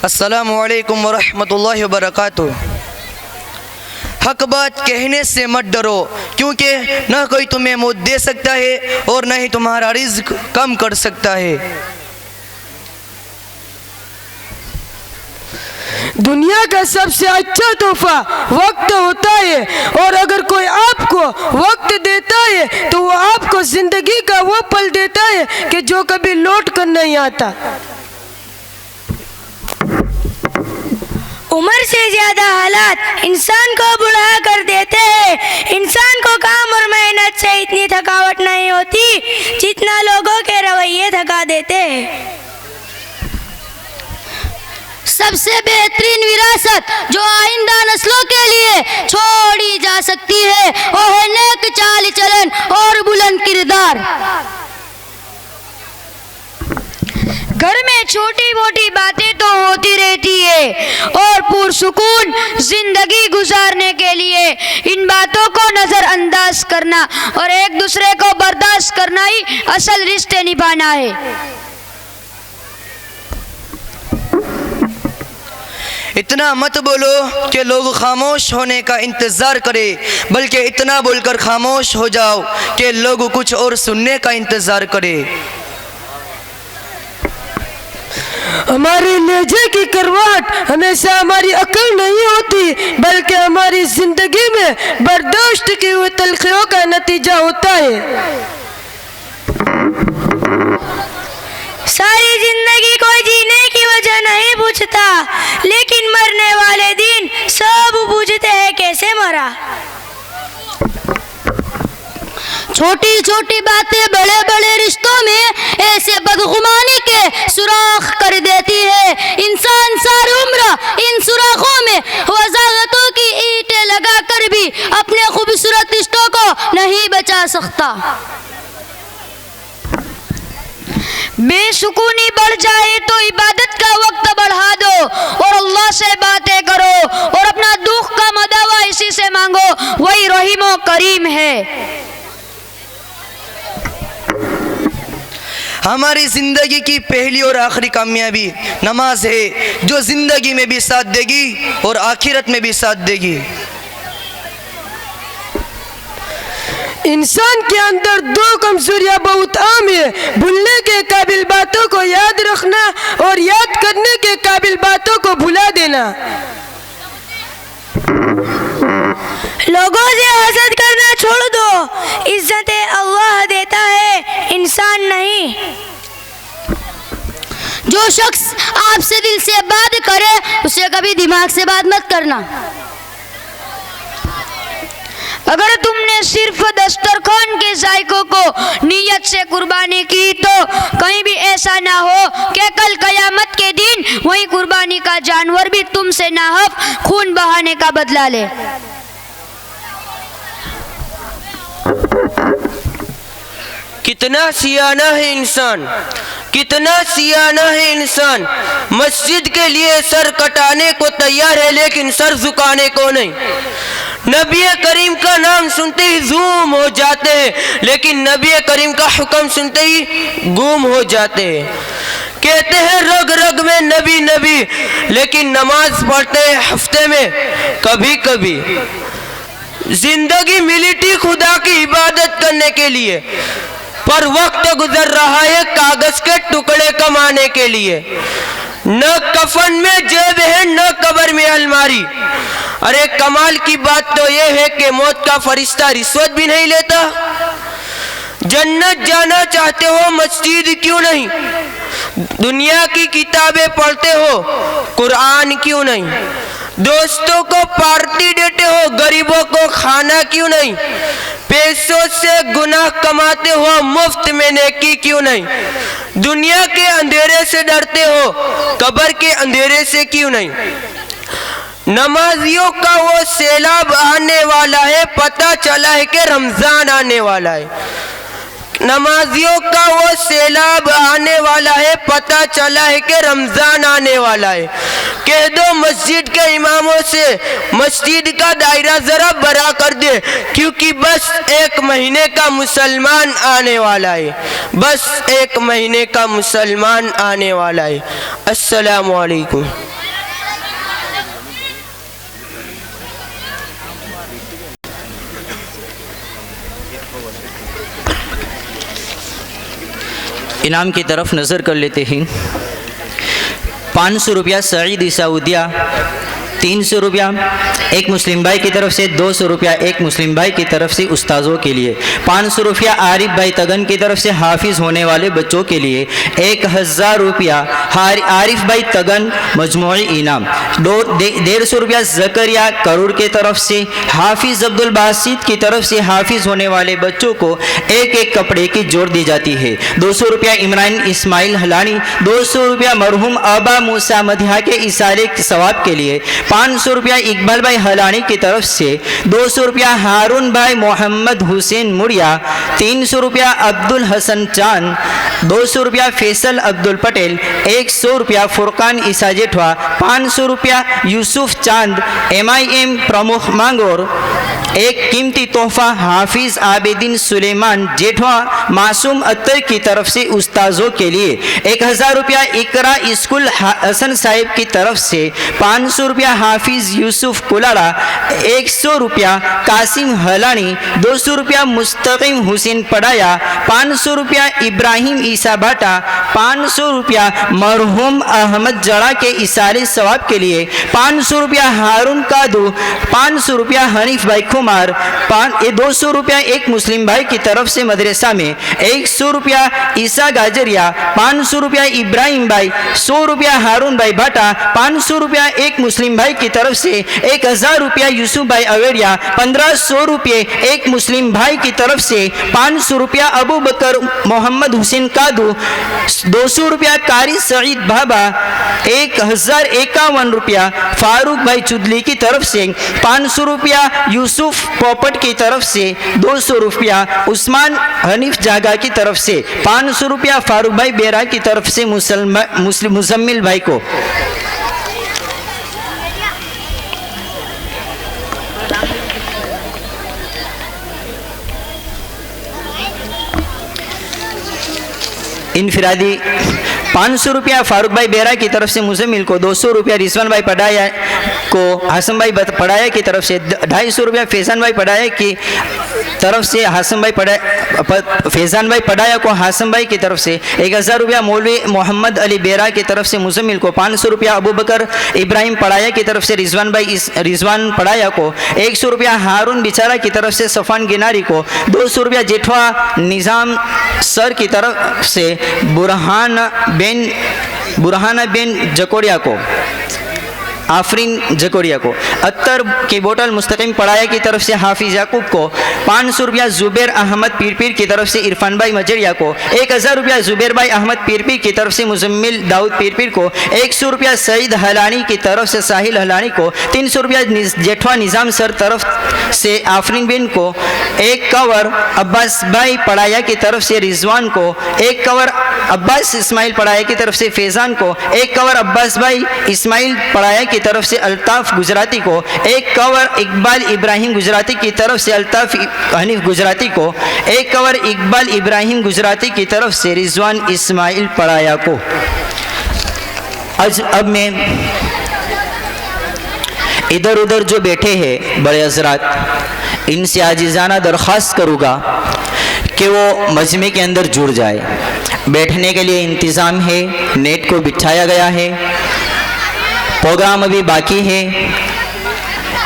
अस्सलामु अलैकुम वरहमतुल्लाहि वबरकातुह। हक बात कहने से मत डरो, क्योंकि न कोई तुम्हें मौत दे सकता है और न ही तुम्हारा रिज्क कम कर सकता है। दुनिया का सबसे अच्छा तोहफा वक्त होता है, और अगर कोई आपको वक्त देता है तो वो आपको जिंदगी का वो पल देता है कि जो कभी लौट कर नहीं आता। उम्र से ज्यादा हालात इंसान को बुढ़ा कर देते हैं। इंसान को काम और मेहनत से इतनी थकावट नहीं होती जितना लोगों के रवैये थका देते हैं। सबसे बेहतरीन विरासत जो आइंदा नस्लों के लिए छोड़ी जा सकती है वो है नेक चाल चलन और बुलंद किरदार। घर में छोटी मोटी बातें तो होती रहती है, और पुरसुकून जिंदगी गुजारने के लिए इन बातों को नजरअंदाज करना और एक दूसरे को बर्दाश्त करना ही असल रिश्ते निभाना है। इतना मत बोलो कि लोग खामोश होने का इंतज़ार करें, बल्कि इतना बोलकर खामोश हो जाओ कि लोग कुछ और सुनने का इंतज़ार करें। हमारे लहजे की करवाहट हमेशा हमारी अक्ल नहीं होती, बल्कि हमारी जिंदगी में बर्दाश्त की हुई तलखियों का नतीजा होता है। सारी जिंदगी कोई जीने की वजह नहीं पूछता, लेकिन मरने वाले दिन सब पूछते हैं कैसे मरा। छोटी छोटी बातें बड़े बड़े रिश्तों में ऐसे बदगुमानी के सुराख कर देती है। इंसान सारी उम्र इन सुराखों में वजागतों की ईंटें लगाकर भी अपने खूबसूरत रिश्तों को नहीं बचा सकता। बेसुकूनी बढ़ जाए तो इबादत का वक्त बढ़ा दो और अल्लाह से बातें करो और अपना दुख का मदावा इसी से मांगो, वही रहीम और करीम है। हमारी ज़िंदगी की पहली और आखिरी कामयाबी नमाज है, जो ज़िंदगी में भी साथ देगी और आखिरत में भी साथ देगी। इंसान के अंदर दो कमजोरियां बहुत आम है, भूलने के काबिल बातों को याद रखना और याद करने के काबिल बातों को भुला देना। लोगों से हसद करना छोड़ दो, इज्जतें अल्लाह देता है, इंसान नहीं। जो शख्स आपसे दिल से बात करे उसे कभी दिमाग से बात मत करना। अगर तुमने सिर्फ दस्तरखान के जायकों को नियत से कुर्बानी की तो कहीं भी ऐसा ना हो कि कल कयामत के दिन वही कुर्बानी का जानवर भी तुमसे नाहक खून बहाने का बदला ले। कितना सियाना है इंसान, कितना सियाना है इंसान। मस्जिद के लिए सर कटाने को तैयार है लेकिन सर झुकाने को नहीं। नबी करीम का नाम सुनते ही झूम हो जाते हैं, लेकिन नबी करीम का हुक्म सुनते ही गुम हो जाते हैं। कहते हैं रग रग में नबी नबी, लेकिन नमाज पढ़ते हैं हफ्ते में कभी कभी। जिंदगी मिली थी खुदा की इबादत करने के लिए, पर वक्त गुजर रहा है कागज के टुकड़े कमाने के लिए। न कफन में जेब है न कब्र में अलमारी। अरे कमाल की बात तो यह है कि मौत का फरिश्ता रिश्वत भी नहीं लेता। जन्नत जाना चाहते हो मस्जिद क्यों नहीं, दुनिया की किताबें पढ़ते हो कुरान क्यों नहीं, दोस्तों को पार्टी देते हो गरीबों को खाना क्यों नहीं, पैसों से गुनाह कमाते हो मुफ्त में नेकी क्यों नहीं, दुनिया के अंधेरे से डरते हो कब्र के अंधेरे से क्यों नहीं। नमाजियों का वो सैलाब आने वाला है, पता चला है कि रमजान आने वाला है। नमाजियों का वो सैलाब आने वाला है, पता चला है कि रमज़ान आने वाला है। कह दो मस्जिद के इमामों से मस्जिद का दायरा ज़रा बड़ा कर दे, क्योंकि बस 1 महीने का मुसलमान आने वाला है, बस 1 महीने का मुसलमान आने वाला है। अस्सलामु अलैकुम। इनाम की तरफ नज़र कर लेते हैं। 500 रुपया सईद सऊदिया, 300 रुपया एक मुस्लिम भाई की तरफ से, 200 रुपया एक मुस्लिम भाई की तरफ से उस्ताज़ों के लिए, 500 रुपया आरिफ भाई तगन की तरफ से हाफिज़ होने वाले बच्चों के लिए, 1000 रुपया आरिफ भाई तगन मजमूई इनाम, 150 रुपया जकरिया करूर की तरफ से, हाफिज़ अब्दुल बासित की तरफ से हाफिज़ होने वाले बच्चों को एक कपड़े की जोड़ दी जाती है। 200 रुपया इमरान इस्माइल हलानी, 200 रुपया मरहूम आबा मूसा मदिहा के इसारे सवाब के लिए, 500 रुपया इकबाल भाई हलानी की तरफ से, 200 रुपया हारून भाई मोहम्मद हुसैन मुड़िया, 300 रुपया अब्दुल हसन चांद, 200 रुपया फैसल अब्दुल पटेल, 100 रुपया फुरकान ईसा जेठवा, 500 रुपया यूसुफ चांद MIM प्रमुख मांगोर, एक कीमती तोहफा हाफिज आबिदीन सुलेमान जेठवा मासूम अत्तर की तरफ से उस्ताजों के लिए, 1000 रुपया इकरा स्कूल हसन साहिब की तरफ से, 500 रुपया हाफिज यूसुफ कुलाड़ा, 100 रुपया कासिम हलानी, 200 रुपया मुस्तकीम हुसैन पड़ाया, 500 रुपया इब्राहिम ईसा भाटा, 500 रुपया मरहूम अहमद जड़ा के इसारे सवाब के लिए, 500 रुपया हारून कादू, 500 रुपया हनीफ भाई खुमार, 200 रुपया एक मुस्लिम भाई की तरफ से मदरसा में, 100 रुपया ईसा गाजरिया, 500 रुपया इब्राहिम भाई, 100 रुपया हारून भाई भाटा, 500 रुपया एक मुस्लिम भाई की तरफ से, 1000 रुपया यूसुफ भाई अवेरिया, 1500 रुपये एक मुस्लिम भाई की तरफ से, 500 रुपया अबू बकर मोहम्मद हुसैन कादू, 200 रुपया कारी सईद बाबा, 1051 रुपया फारूक भाई चुदली की तरफ से, 500 रुपया यूसुफ पोपट की तरफ से, 200 रुपया उस्मान हनीफ जागा की तरफ से, 500 रुपया फारूक भाई बेरा की तरफ से मुजम्मिल भाई को। इनफिरादी 500 रुपया फारूक भाई बेरा की तरफ से मुजम्मिल को, 200 रुपया रिजवान भाई पढ़ाया को हासम भाई पढ़ाया की तरफ से, 250 रुपया फैजान भाई पढ़ाया की तरफ से हासम भाई फैजान भाई पढ़ाया को हासम भाई की तरफ से, 1000 रुपया मौलवी मोहम्मद अली बेरा की तरफ से मुजम्मिल को, 500 रुपया अबू बकर इब्राहिम पढ़ाया की तरफ से रिजवान पढ़ाया को, 100 रुपया हारून बिचारा की तरफ से सफ़ान गिनारी को, 200 रुपया जेठवा निज़ाम सर की तरफ से बुरहाना बेन जकोड़िया को, आफरीन जकोड़िया को, अत्तर की बोतल मुस्तकीम पढ़ाया की तरफ से हाफिज याकूब को, 500 रुपया जुबैर अहमद पीरपीर की तरफ से इरफान भाई मजरिया को, 1000 रुपया जुबैर भाई अहमद पीरपीर की तरफ से मुजम्मिल दाऊद पीरपीर को, 100 रुपया सईद हलानी की तरफ से साहिल हलानी को, 300 रुपया जेठवा निज़ाम सर तरफ से आफरीन बिन को, 1 कवर अब्बास भाई पढ़ाया की तरफ से रिजवान को, 1 कवर अब्बास इस्माइल पढ़ाया की तरफ से फैज़ान को, 1 कवर अब्बास भाई इस्माइल पढ़ाया की तरफ से अल्ताफ़ गुजराती को, 1 कवर इकबाल इब्राहिम गुजराती की तरफ से अल्ताफ़ हनीफ गुजराती को, 1 कवर इकबाल इब्राहिम गुजराती की तरफ से रिजवान इस्माइल पढ़ाया को। अब मैं इधर उधर जो बैठे हैं बड़े हज़रात, इनसे आजिज़ाना दरख्वास्त करूँगा कि वो मजमे के अंदर जुड़ जाए। बैठने के लिए इंतज़ाम है, नेट को बिठाया गया है, प्रोग्राम अभी बाकी है,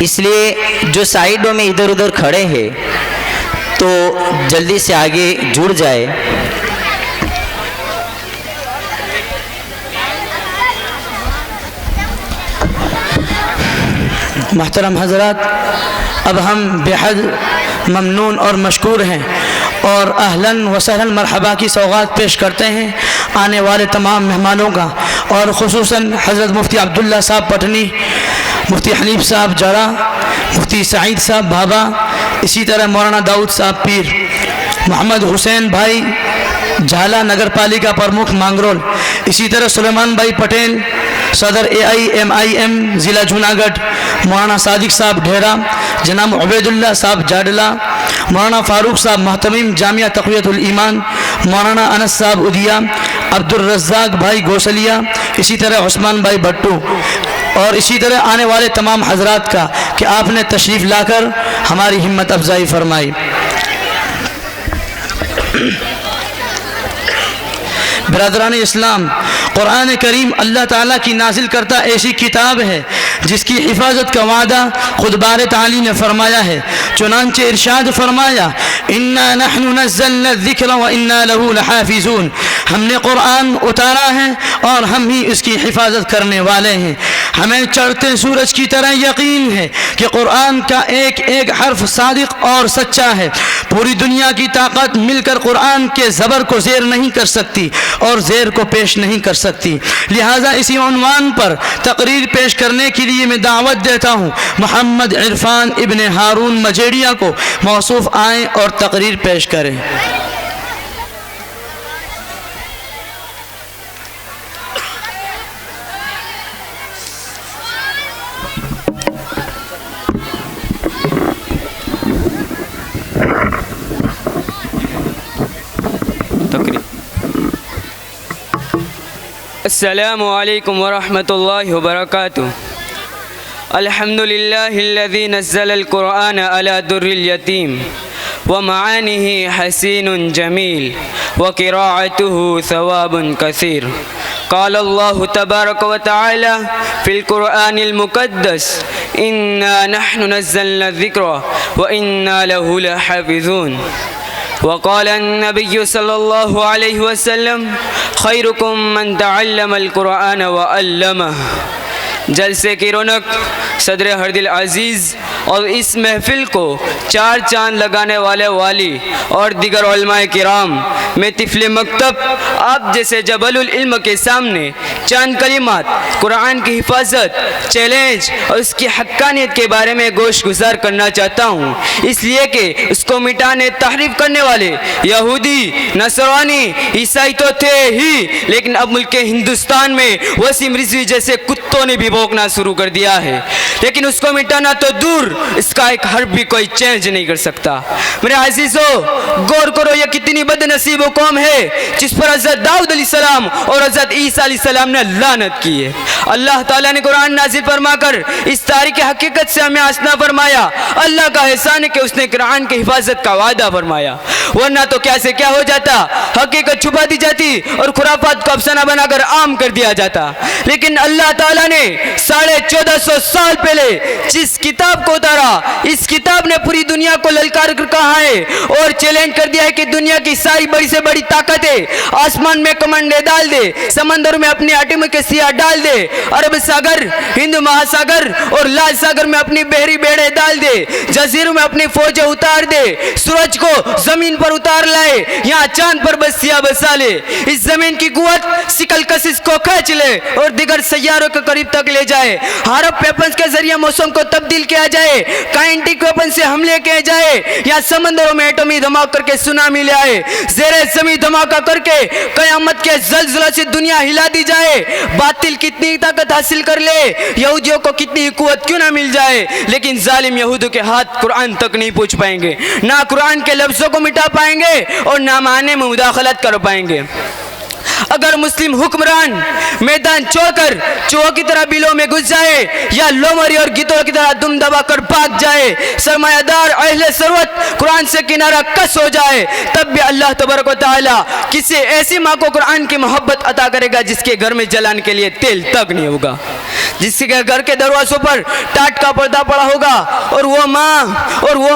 इसलिए जो साइडों में इधर उधर खड़े हैं तो जल्दी से आगे जुड़ जाए। मोहतरम हज़रात, अब हम बेहद ममनून और मशकूर हैं और अहलन व सहलन मरहबा की सौगात पेश करते हैं आने वाले तमाम मेहमानों का, और ख़ुसूसन हज़रत मुफ्ती अब्दुल्ला साहब पटनी, मुफ्ती हनीफ साहब जरा, मुफ्ती सईद साहब बाबा, इसी तरह मौलाना दाऊद साहब पीर मोहम्मद हुसैन भाई झाला नगर पालिका प्रमुख मांगरोल, इसी तरह सुलेमान भाई पटेल सदर AIMIM ज़िला जूनागढ़, मौलाना सादिक साहब ढेरा, जनाब उबैदुल्लाह साहब जाडला, मौलाना फारूक साहब महतमीम जामिया तक़वियतुल ईमान, मौलाना अनस साहब उदिया, अब्दुल रज़्ज़ाक भाई गोसलिया, इसी तरह उस्मान भाई भट्टू और इसी तरह आने वाले तमाम हजरात का कि आपने तशरीफ़ लाकर हमारी हिम्मत अफजाई फरमाई। बरदरान इस्लाम, कुरान करीम अल्लाह ताला की नाजिल करता ऐसी किताब है जिसकी हिफाजत का वादा खुद बार ताली ने फरमाया है। चुनांचे इरशाद फरमाया, इन्ना नहनु नज़्ज़लना ज़िक्र व इन्ना लहू लहाफ़िज़ून, हमने कुरान उतारा है और हम ही इसकी हिफाजत करने वाले हैं। हमें चढ़ते सूरज की तरह यकीन है कि कुरान का एक एक हर्फ सादिक और सच्चा है। पूरी दुनिया की ताकत मिलकर कुरान के ज़बर को ज़ेर नहीं कर सकती और ज़ेर को पेश नहीं कर सकती। लिहाजा इसी उन्वान पर तकरीर पेश करने के लिए मैं दावत देता हूँ मोहम्मद इरफान इब्ने हारून मजेड़िया को, मौसूफ आएँ और तकरीर पेश करें। अस्सलामु अलैकुम वरहमतुल्लाहि वबरकातुहू। अल्हम्दुलिल्लाहिल्लज़ी नज़्ज़लल कुरआन अला दुर्रिल यतीम व मआनिही हसीनुन जमील व क़िराअतुहु सवाबुन कसीर। क़ाल अल्लाहु तबारक व तआला फ़िल कुरआनिल मुक़द्दस, इन्ना नहनु नज़्ज़लना ज़िक्र व इन्ना लहू लहाफ़िज़ून। वक़ाल नबी सल्लल्लाहु अलैहि वसल्लम, खैरुकुम मन तअल्लमल कुरआन व अल्लमह। जलसे की रौनक सदर हरदिल अज़ीज़ और इस महफ़िल को चार चांद लगाने वाले वाली और दिगर उलमाए किराम, मैं तिफ़्ल मकतब आप जैसे जबलुल इल्म के सामने चंद कलिमात कुरान की हिफाजत, चैलेंज और उसकी हक्कानियत के बारे में गोश गुजार करना चाहता हूँ। इसलिए कि उसको मिटाने तहरीफ करने वाले यहूदी, नसरानी, ईसाई तो थे ही, लेकिन अब मुल्क हिंदुस्तान में वसीम रिजवी जैसे कुत्तों ने भी भौंकना शुरू कर दिया है। लेकिन उसको मिटाना तो दूर, इसका एक हर्फ भी कोई चेंज नहीं कर सकता। मेरे अजीजों, गौर करो ये कितनी बदनसीब कौम है जिस पर हज़रत दाऊद अलैहिस्सलाम और हज़रत ईसा अलैहिस्सलाम ने लानत की है। अल्लाह ताला ने कुरान नाज़िल फरमाकर इस तारीख़ हकीकत से हमें आसना फरमाया। अल्लाह का एहसान है कि उसने कुरान की हिफाजत का वादा फरमाया, वरना तो क्या से क्या हो जाता, हकीकत छुपा दी जाती और खुराफात को अफसाना बनाकर आम कर दिया जाता। लेकिन अल्लाह ताला ने 1450 साल पहले जिस किताब को उतारा, इस किताब ने पूरी दुनिया को ललकार कर कहा है और चैलेंज कर दिया है कि दुनिया की सारी बड़ी से बड़ी ताकतें आसमान में कमांडे डाल दे, समंदर में अपने एटॉमिक सियाह डाल दे, अरब सागर, हिंद महासागर और लाल सागर में अपनी बहरी बेड़े डाल दे, जजीरों में अपनी फौजें उतार दे, सूरज को जमीन पर उतार लाए, यहाँ चांद पर बस्तियां बसा ले, इस जमीन की कुव्वत सिकल कशिश को खींच ले और दिगर सैयारों के करीब तक ले जाए, हार्प वेपन्स के जरिए मौसम को तब्दील किया जाए, काइनेटिक वेपन से हमले किए जाए, या समंदरों में एटमी धमाका करके सुनामी ले आए, ज़ेरे ज़मीन धमाका करके कयामत के ज़लज़ला से दुनिया हिला दी जाए। बातिल कितनी ताकत हासिल कर ले, यहूदियों को कितनी कुव्वत क्यों ना मिल जाए, लेकिन जालिम यहूदियों के हाथ कुरान तक नहीं पहुँच पाएंगे, ना कुरान के लफ्ज़ों को मिटा पाएंगे और ना माने में मुदाखलत कर पाएंगे। अगर मुस्लिम हुक्मरान मैदान छोड़कर चूहों की तरह बिलों में घुस जाए या लोमड़ी और गीतों की तरह दुम दबा कर भाग जाए, सरमायादार अहले सरवत कुरान से किनारा कस हो जाए, तब भी अल्लाह तबारक व तआला किसी ऐसी माँ को कुरान की मोहब्बत अता करेगा जिसके घर में जलाने के लिए तेल तक नहीं होगा, जिसके घर के दरवाजों पर टाट का पर्दा पड़ा होगा, और वो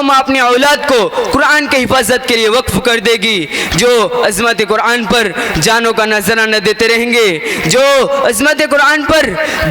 माँ अपनी औलाद को कुरान की हिफाजत के लिए वक्फ कर देगी, जो अजमत कुरान पर जानों का नजराना देते रहेंगे, जो अजमत कुरान पर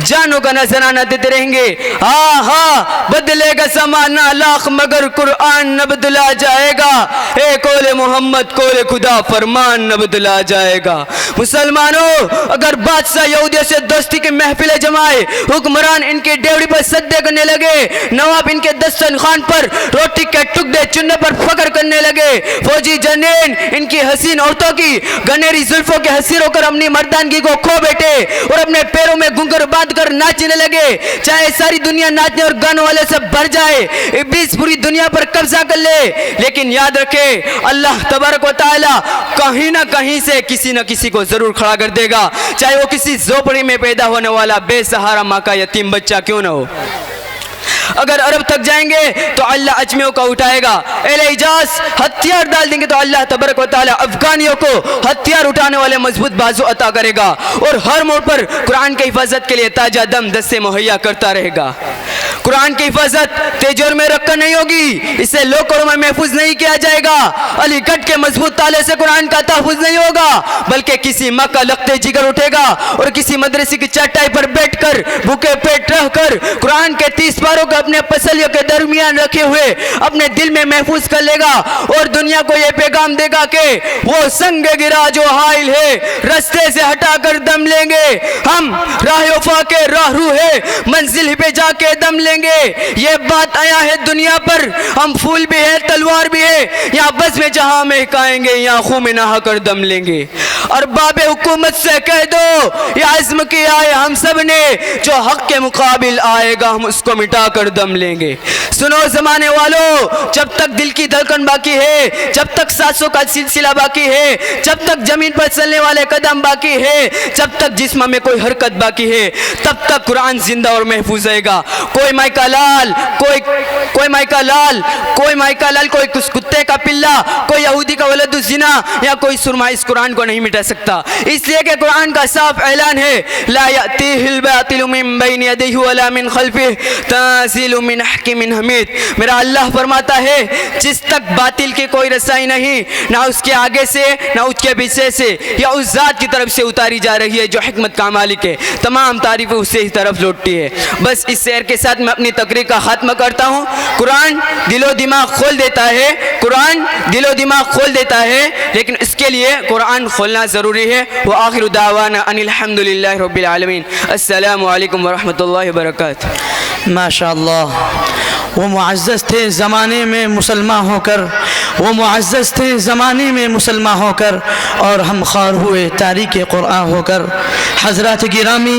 जानों का नजराना देते रहेंगे। हाँ हाँ बदलेगा ज़माना लाख मगर कुरान न बदला जाएगा। ए कोले मोहम्मद कोले खुदा फरमान न बदला जाएगा। मुसलमानों, अगर बादशाह यहूदियों से दोस्ती की महफिलें जमाए, हुक्मरान इनके डेवड़ी पर सद्दे करने लगे, नवाब इनके दस्तरखान पर रोटी के टुकड़े चुनने पर फख्र करने लगे, फौजी जनेन इनकी हसीन औरतों की गनेरी जुल्फों के हसीर होकर अपनी मर्दानगी को खो बैठे और अपने पैरों में घुंघरू बांधकर नाचने लगे। चाहे सारी दुनिया नाचने और गानों वाले से भर जाए, इब्लीस पूरी दुनिया पर कब्जा कर ले, लेकिन याद रखे अल्लाह तबारक व तआला कहीं ना कहीं से किसी न किसी को जरूर खड़ा कर देगा, चाहे वो किसी झोपड़ी में पैदा होने वाला बेसहारा माँ का यतीम बच्चा क्यों ना हो। अगर अरब तक जाएंगे तो अल्लाह अजमियों को उठाएगा, एले इजाज हथियार डाल देंगे तो अल्लाह तबारक व तआला अफगानियों को हथियार उठाने वाले मजबूत बाजू अता करेगा और हर मोड़ पर कुरान की हिफाजत के लिए ताजा दम दस्ते मुहैया करता रहेगा। कुरान की हिफाजत तेजोर में रखकर नहीं होगी, इसे लोकरों में महफूज नहीं किया जाएगा। अलीगढ़ के मजबूत ताले से कुरान का तहफुज नहीं होगा, बल्कि किसी माँ का लखते जिगर उठेगा और किसी मदरसे की चटाई पर बैठकर भूखे पेट रहकर कुरान के 30 पारों को अपने पसलियों के दरमियान रखे हुए अपने दिल में महफूज कर लेगा और दुनिया को यह पैगाम देगा कि वो संग गिरा जो हाइल है रास्ते से हटाकर दम लेंगे, हम राह वफा के राहरू है मंजिल पे जाके दम लेंगे। ये बात आया है दुनिया पर, हम फूल भी है तलवार भी है, यहाँ बस में जहां महकाएंगे, यहाँ खून में नहा कर दम लेंगे। और बाबे हुकूमत से कह दो ये आज़म किया है हम सब ने, जो हक के मुकाबिल आएगा हम उसको मिटा कर दम लेंगे। सुनो जमाने वालों, जब तक दिल की धड़कन बाकी है, जब तक सांसों का सिलसिला बाकी है, जब तक जमीन पर चलने वाले कदम बाकी है, जब तक जिस्म में कोई हरकत बाकी है, तब तक कुरान जिंदा और महफूज रहेगा। कोई माइका लाल, कोई माइका लाल, कोई माइका लाल, कोई कुत्ते का पिल्ला, कोई यहूदी का वलद ज़िना या कोई सुरमा इस कुरान को नहीं मिटा सकता। इसलिए कि कुरान का साफ ऐलान है, ला यातीहिल बातिलु मिन बैनि यदैहि वला मिन खल्फिहि तंज़ीलुम मिन हकीमिन हमीद। मेरा अल्लाह फरमाता है जिस तक बातिल की कोई रसाई नहीं, ना उसके आगे से ना उसके पीछे से, या उस जात की तरफ से उतारी जा रही है जो हिकमत का मालिक है, तमाम तारीफें उससे ही तरफ लौटती है। बस इस शेर के साथ मैं अपनी तकरीर का खात्मा करता हूँ। कुरान दिलो दिमाग खोल देता है, कुरान दिलो दिमाग खोल देता है, लेकिन इसके लिए कुरान खोलना ज़रूरी है। वो आखिर दावाना अनिल हम्दुलिल्लाहि रब्बिल आलमीन। अस्सलामु अलैकुम व रहमतुल्लाहि व बरकातुहू। माशाअल्लाह, वो मुअज़्ज़ज़ थे ज़माने में मुसलमान होकर, वो मुअज़्ज़ज़ थे ज़माने में मुसलमान होकर, और हम ख़ार हुए तारीक़ कुरान होकर। हज़रात गिरामी,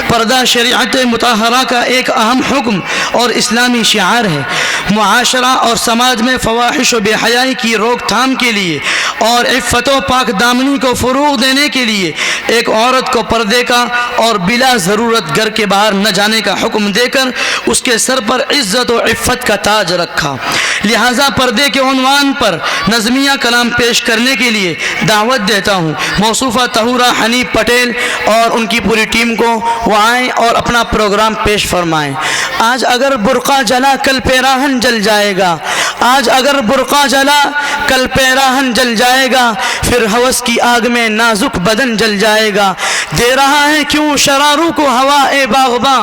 पर्दा शरीअत मुतहरा का एक अहम हुक्म और इस्लामी शिआर है। मुआशरा और समाज में फ़वाहिश व बेहयाई की रोकथाम के लिए और इफ़्फ़त व पाक दामनी को फ़रोग़ देने के लिए एक औरत को पर्दे का और बिला ज़रूरत घर के बाहर न जाने का हुक्म देकर उसके सर पर इज़्ज़त व इफ़्फ़त का ताज रखा। लिहाजा पर्दे के उन्वान पर नज़मिया कलाम पेश करने के लिए दावत देता हूँ मौसूफ़ा तहूरा हनीफ पटेल और उनकी पूरी टीम को, वो आएँ और अपना प्रोग्राम पेश फरमाएँ। आज अगर बुर्का जला कल पैराहन जल जाएगा, आज अगर बुर्का जला कल पैराहन जल जाएगा, फिर हवस की आग में नाजुक बदन जल जाएगा। दे रहा है क्यों शरारू को हवा ए बाग़बा,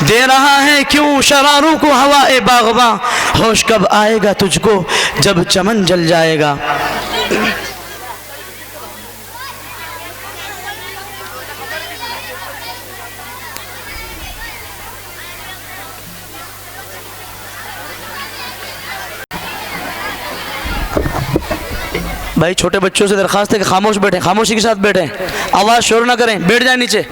दे रहा है क्यों शरारू को हवा ए बाग़बा, होश कब आएगा तुझको जब चमन जल जाएगा। भाई छोटे बच्चों से दरख्वास्त है कि खामोश बैठें, खामोशी के साथ बैठें, आवाज़ शोर ना करें, बैठ जाए नीचे।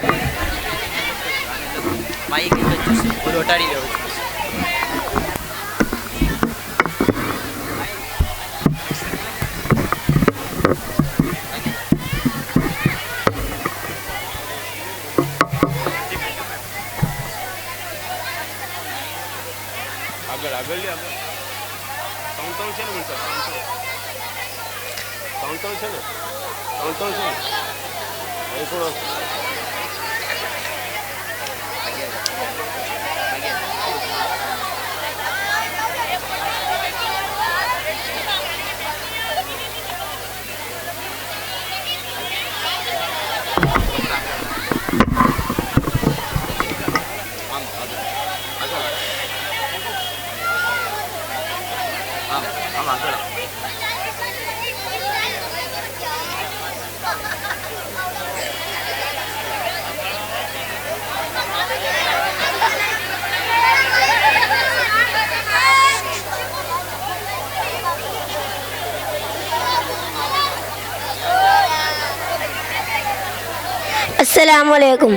अस्सलामुअलैकुम।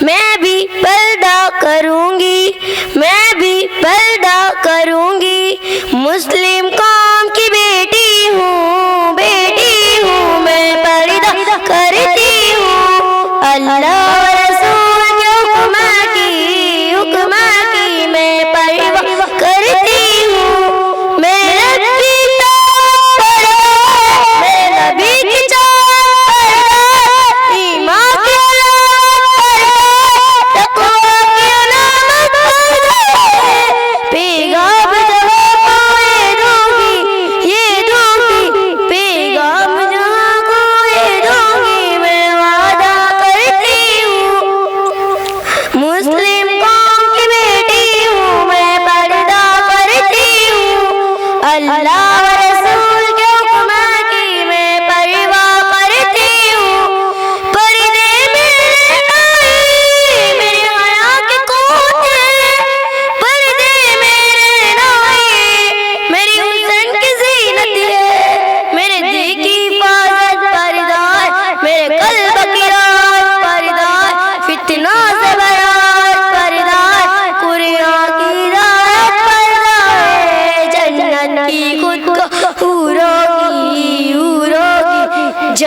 मैं भी पर्दा करूंगी, मैं भी पर्दा करूंगी, मुस्लिम कौम की बेटी हूँ, बेटी हूँ, मैं पर्दा करती हूँ। अल्लाह रसूल के हुक्म की मैं पर्दा करती हूँ। मेरे नबी की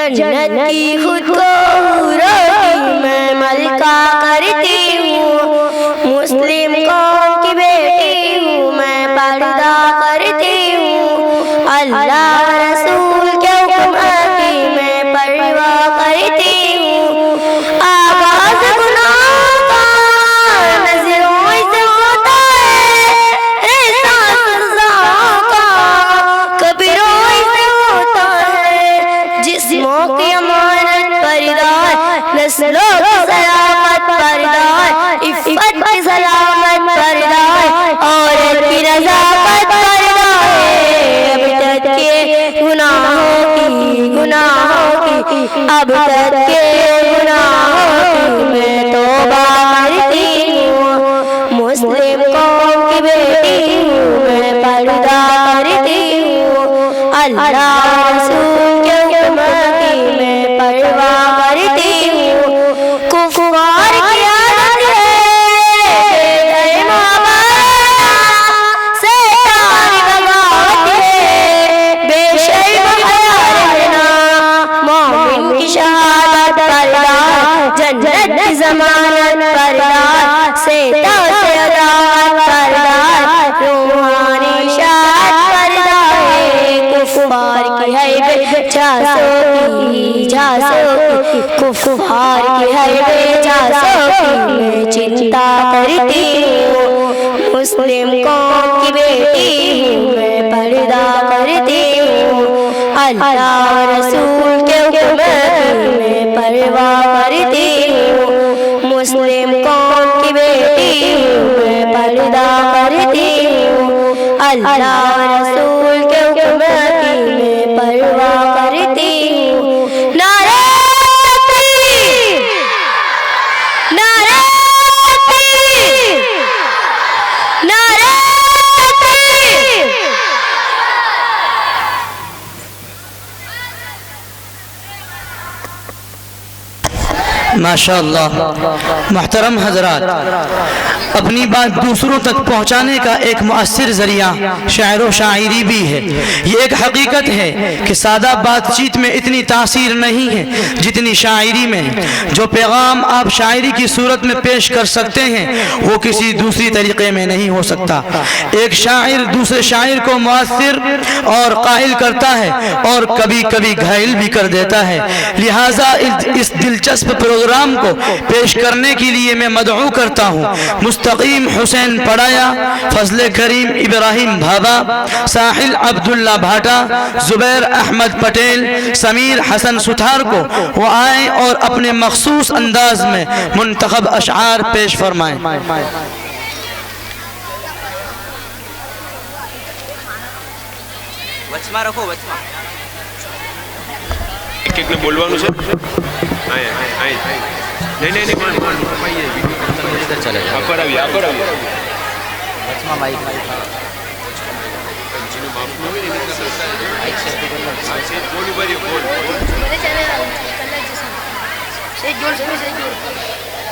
जन्नत की खुद को रोटी मैं मलका करती हूँ। मुस्लिम कौम की बेटी हूँ, मैं पर्दा करती हूँ। अल्लाह रसूल के हुक्म की मैं परवाह करती हूँ। आगाज़ गुनाह का नज़रों से होता है, एहसास सज़ा का कब्रों से होता है। जिस्मों की अमानत परदार, नस्लों की सलामत परदार, इफ़्फ़त की सलामत परदार, औरत की नज़ाकत परदार है। अब तक के गुनाहों की अब तक के गुनाहों की मैं तौबा करती हूँ। मुस्लिम कौम की बेटी हूँ, मैं पर्दा करती हूँ। अल्लाह रसूल के हुक्म की मैं परवाह करती हूँ। कुफ़ार की आदत है माँ बाप से तारी बगावत है, बेशर्म हया रहना मोमिन की शहादत परदार, जन्नत की ज़मानत परदार, सेता से अदावत परदार, रूहानी शाद परदार है। कुफ़ार की हैबत कुफ़ार की हैबत मैं चिंता करती हूँ। मुस्लिम कौम की बेटी हूँ, मैं पर्दा करती हूँ। अल्लाह रसूल के हुक्म की मैं परवाह करती हूँ। मुस्लिम कौम की बेटी हूँ, मैं पर्दा करती हूँ। अल्लाह रसूल के हुक्म की मैं परवाह करती हूँ। नारे तकबीर, नारे तकबीर, नारे तकबीर। माशाअल्लाह। मोहतरम हजरात, अपनी बात दूसरों तक पहुँचाने का एक मुअस्सिर ज़रिया शायर व शायरी भी है। ये एक हकीकत है कि सादा बातचीत में इतनी तासीर नहीं है जितनी शायरी में। जो पैगाम आप शायरी की सूरत में पेश कर सकते हैं वो किसी दूसरी तरीक़े में नहीं हो सकता। एक शायर दूसरे शायर को मुअस्सिर और काहिल करता है और कभी कभी घायल भी कर देता है। लिहाजा इस दिलचस्प प्रोग्राम को पेश करने के लिए मैं मदऊ करता हूँ मुस्तकीम हुसैन पड़ाया, फजले करीम इब्राहिम भाबा, साहिल अब्दुल्ला भाटा, जुबैर अहमद पटेल, समीर हसन सुथार को वो आए और अपने मखसूस अंदाज में मुंतखब अशआर पेश फरमाएं। वचमा रखो, वचमा एक ने बोलવાનું છે नहीं चले आकर आवी वचमा माइक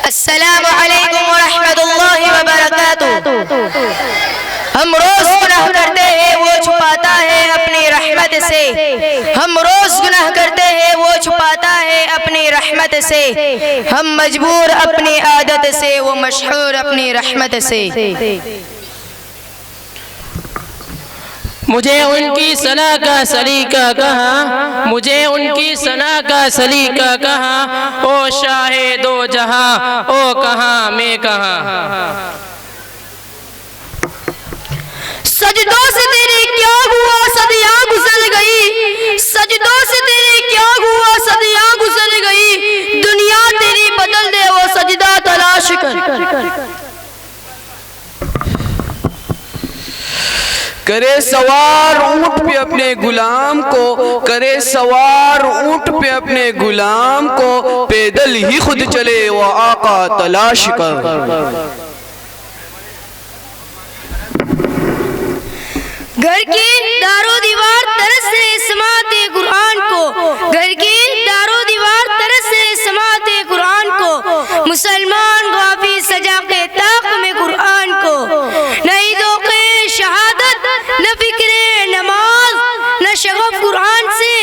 अस्सलामु अलैकुम व रहमतुल्लाहि व बरकातुहू। हम रोज गुनाह करते हैं, वो छुपाता है अपनी रहमत से। हम रोज गुनाह करते हैं, वो छुपाता है अपनी रहमत से। हम मजबूर अपनी आदत से, वो मशहूर अपनी रहमत से। मुझे उनकी सना का सलीका कहाँ, मुझे उनकी सना का सलीका कहाँ, ओ शाहे दो जहां, ओ कहाँ मैं कहाँ। सजदों से तेरे क्या हुआ सदियां गुजर गई, सजदों से तेरे क्या हुआ सदियां गुजर गई। दुनिया तेरी बदल दे, वो सजदा तलाश कर। करे सवार ऊंट पे अपने गुलाम को, करे सवार ऊंट पे अपने गुलाम को, पैदल ही खुद चले वो आका तलाश कर। घर की दारो दीवार तरस से समाते कुरान को, घर की दारो दीवार तरस से समाते कुरान को। मुसलमान गाफी सजा के ताक में कुरान को। नहीं दौके शहादत न फिक्रे नमाज, न शगफ कुरान से।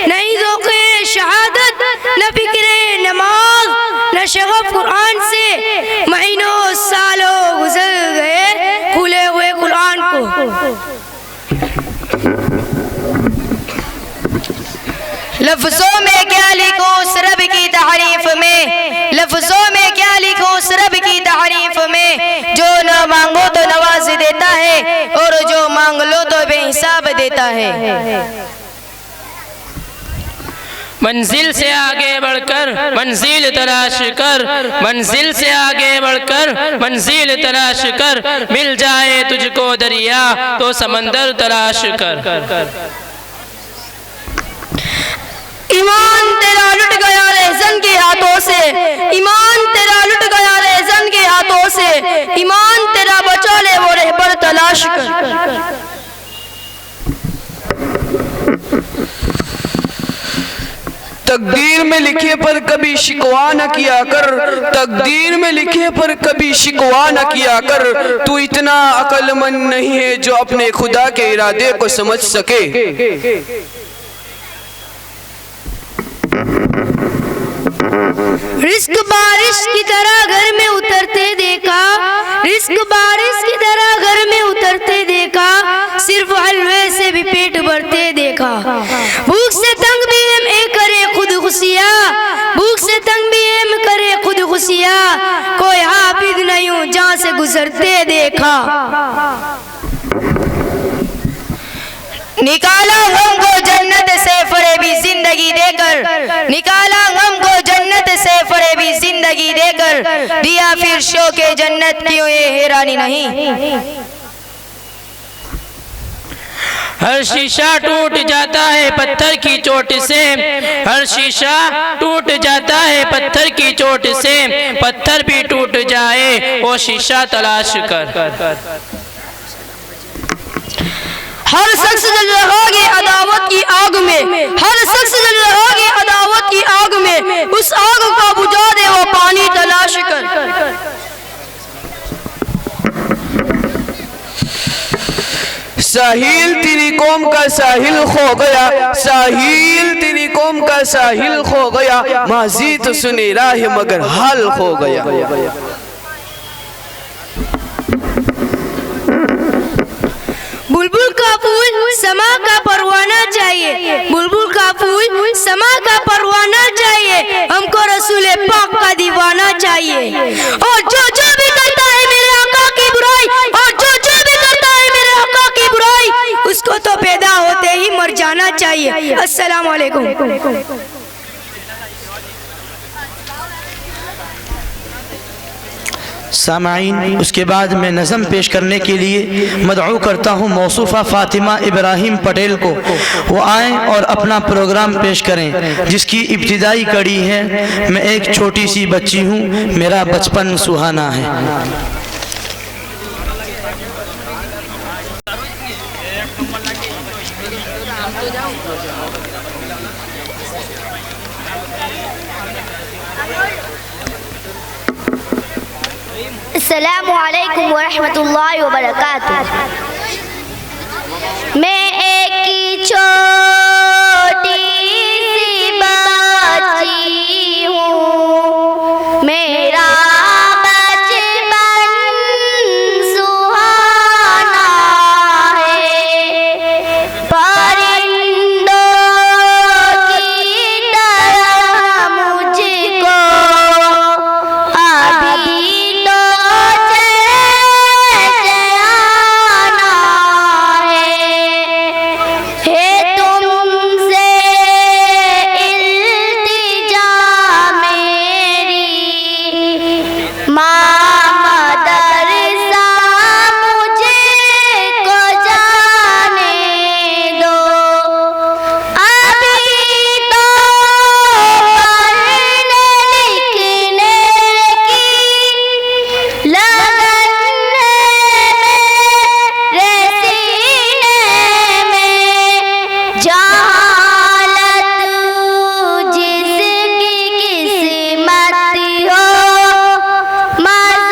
नहीं दौके शहादत न फिक्रे नमाज, न शगफ कुरान से। महीनों सालों गुजर गए खुले हुए कुरान को। लफ्जों में क्या लिखूं उस रब की तारीफ में, लफ्जों में क्या लिखूं उस रब की तारीफ में। जो न मांगो तो नवाज देता है, और जो मांग लो तो बेहिसाब देता है। मंजिल से आगे बढ़कर मंजिल तलाश कर, मंजिल से आगे बढ़कर मंजिल तलाश कर। मिल जाए तुझको दरिया तो समंदर तलाश कर। ईमान तेरा लुट गया रहज़न के हाथों से, ईमान तेरा लुट गया रहज़न के हाथों से। ईमान तेरा बचा ले वो रहबर तलाश कर। तकदीर में लिखे पर कभी शिकवा न किया कर, तकदीर में लिखे पर कभी शिकवा न किया कर। तू इतना अक्लमंद नहीं है जो अपने खुदा के इरादे को समझ सके। रिस्क बारिश की तरह घर में उतरते देखा, रिस्क बारिश की तरह घर में उतरते देखा। सिर्फ हलवे से भी पेट भरते देखा। भूख से तंग भी हम करे खुद खुशिया, भूख से तंग भी हम करे खुद खुशिया। कोई हाफिज नहीं हूँ जहाँ से गुजरते देखा। निकाला हमको जन्नत से फरेबी जिंदगी देकर, निकाला हमको जन्नत से फरेबी जिंदगी देकर। दिया फिर शो के जन्नत क्यों ये हैरानी नहीं। हर शीशा टूट जाता है पत्थर की चोट से, हर शीशा टूट जाता है पत्थर की चोट से। पत्थर भी टूट जाए वो शीशा तलाश कर। हर शख्स जल रहा है अदावत की आग में, हर शख्स जल रहा है अदावत की आग में। उस आग को बुझा दे वो पानी तलाश कर। साहिल तेरी कौम का साहिल खो गया, साहिल तेरी कौम का साहिल खो गया। माजी तो सुनेरा है मगर हाल खो गया। बुलबुल का फूल समा का परवाना चाहिए, बुलबुल का फूल समा का परवाना चाहिए। हमको रसूल पाक का दीवाना चाहिए। और जो जो भी करता है मेरे आका की बुराई, और जो जो भी करता है मेरे आका की बुराई, उसको तो पैदा होते ही मर जाना चाहिए। अस्सलाम वालेकुम। सामाईन, उसके बाद मैं नज़म पेश करने के लिए मदऊ करता हूँ मौसूफ़ा फ़ातिमा इब्राहिम पटेल को। वो आएँ और अपना प्रोग्राम पेश करें जिसकी इब्तिदाई कड़ी है, मैं एक छोटी सी बच्ची हूँ, मेरा बचपन सुहाना है। अस्सलामु अलैकुम वरहमतुल्लाहि वबरकातुह। मैं एक की छोटी सी बच्ची हूँ, मेरा बचपन सुहाना है, परिंदों की तरह मुझको अभी तो चैन है तुमसे इल्तिजा मेरी, माँ मदरसा मुझको जाने दो, अभी तो पढ़ने लिखने की लगन है मेरे सीने में, जहालत जिसकी किस्मत हो मज़ीद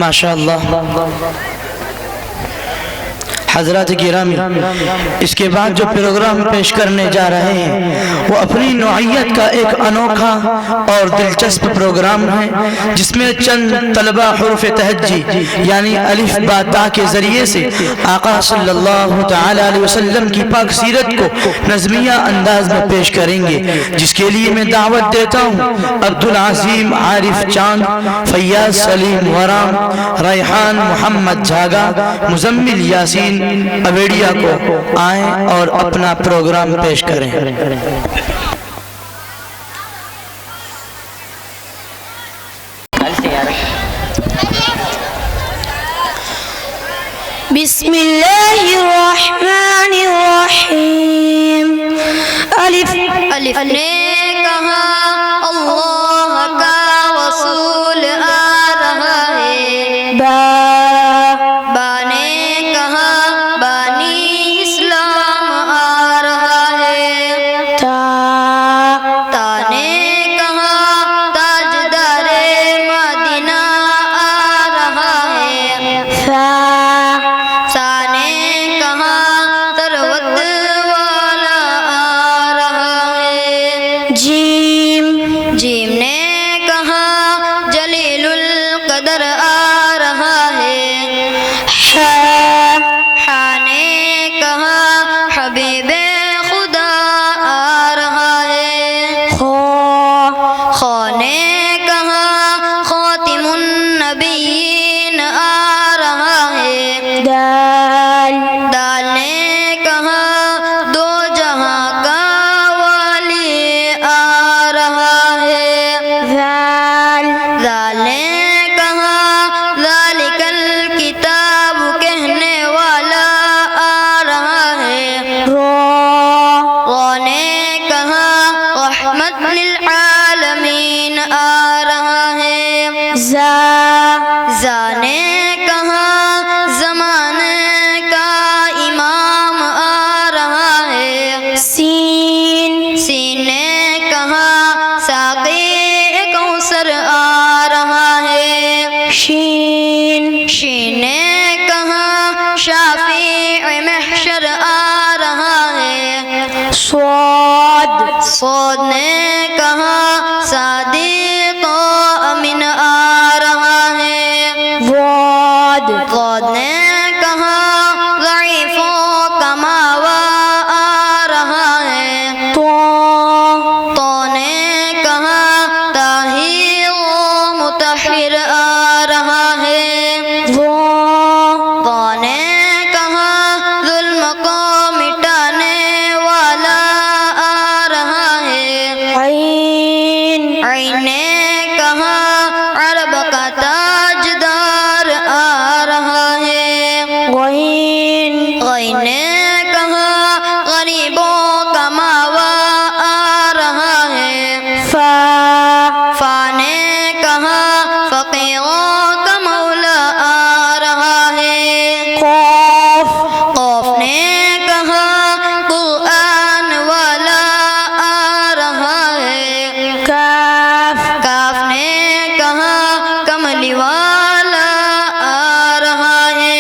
माशाअल्लाह हज़रात गिरामी, इसके बाद जो प्रोग्राम पेश करने जा रहे हैं वो अपनी नौइयत का एक अनोखा और दिलचस्प प्रोग्राम है, जिसमें चंद तलबा हुरूफ तहज्जी यानी अलिफ बा ता के ज़रिए से आका सल्लल्लाहु तआला अलैहि वसल्लम की पाक सीरत को नज़मिया अंदाज में पेश करेंगे, जिसके लिए मैं दावत देता हूँ अब्दुल अज़ीम आरिफ चांद, फैयाज सलीम वराम, रैहान मोहम्मद झागा, मुजम्मिल यासीन अवेडिया को आए और अपना प्रोग्राम पेश करें। बिस्मिल्लाहिर्रहमानिर्रहीम। अलिफ अलिफ ने कहा अल्लाह का रसूल आ रहा है। बा बा ने कहा बानी इस्लाम आ रहा है। ता ता ने कहा ताजदारे मदीना आ रहा है। सा सा ने कहा तरवत वाला आ रहा है। जीम जीम ने कहा जलीलुल कदर आ रहा है। हा ने कहा हबीबे खुदा आ रहा है। खो ने कहा खातिमुन नबीयीन आ रहा है। दाल दाल ने कहा दो जहां का वाली आ रहा है। दाल दाल ने कहा ज़ालिकल किताब कहने वाला आ रहा है। रो ने कहा रहमत लिल आलमीन आ रहा है। जा ने कहा ज़माने का इमाम आ रहा है। सीन ने कहा साक़ी कौसर आ रहा है। शीन ने कहा शाफ़ी महशर आ रहा है। स्वाद ने कहा सादिक़ अमीन आ रहा है। वाद ने कहा ज़ईफ़ कमावा आ रहा है। तो ने कहा ताहिर मुतहिर आ रहा है। वो ने कहा जुल्म को मिटाने वाला आ रहा है। ऐन ने कहा अरब का ताजदार आ रहा है। गैन ने कहा गरीबों का मावा आ रहा है। फा ने कहा फकीरों का मौला आ रहा है। खौफ ने कहा कुरान वाला आ रहा है। काफ ने कहा कमली वाला आ रहा है।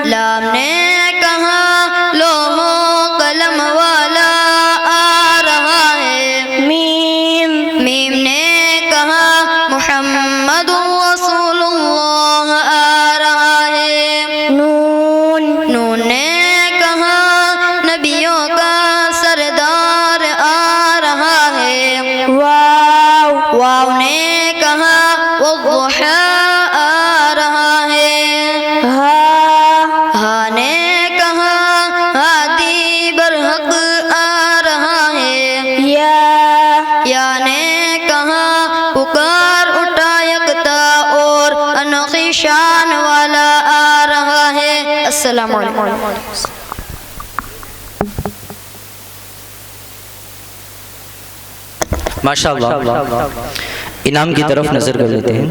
लाम ने कहा लोहो कलम वाला आ रहा है। मीम ने कहा मुहम्मदुर रसूलुल्लाह आ रहा है। नून ने कहा नबियों का सरदार आ रहा है। वाव ने कहा वद्दुहा आ रहा है। हा ने कहा हादी बरहक आ रहा है। या ने कहा पुकार उठा यकता और अनोखी शान वाला आ रहा है। अस्सलामु अलैकुम। माशाअल्लाह इनाम की तरफ नजर कर लेते हैं।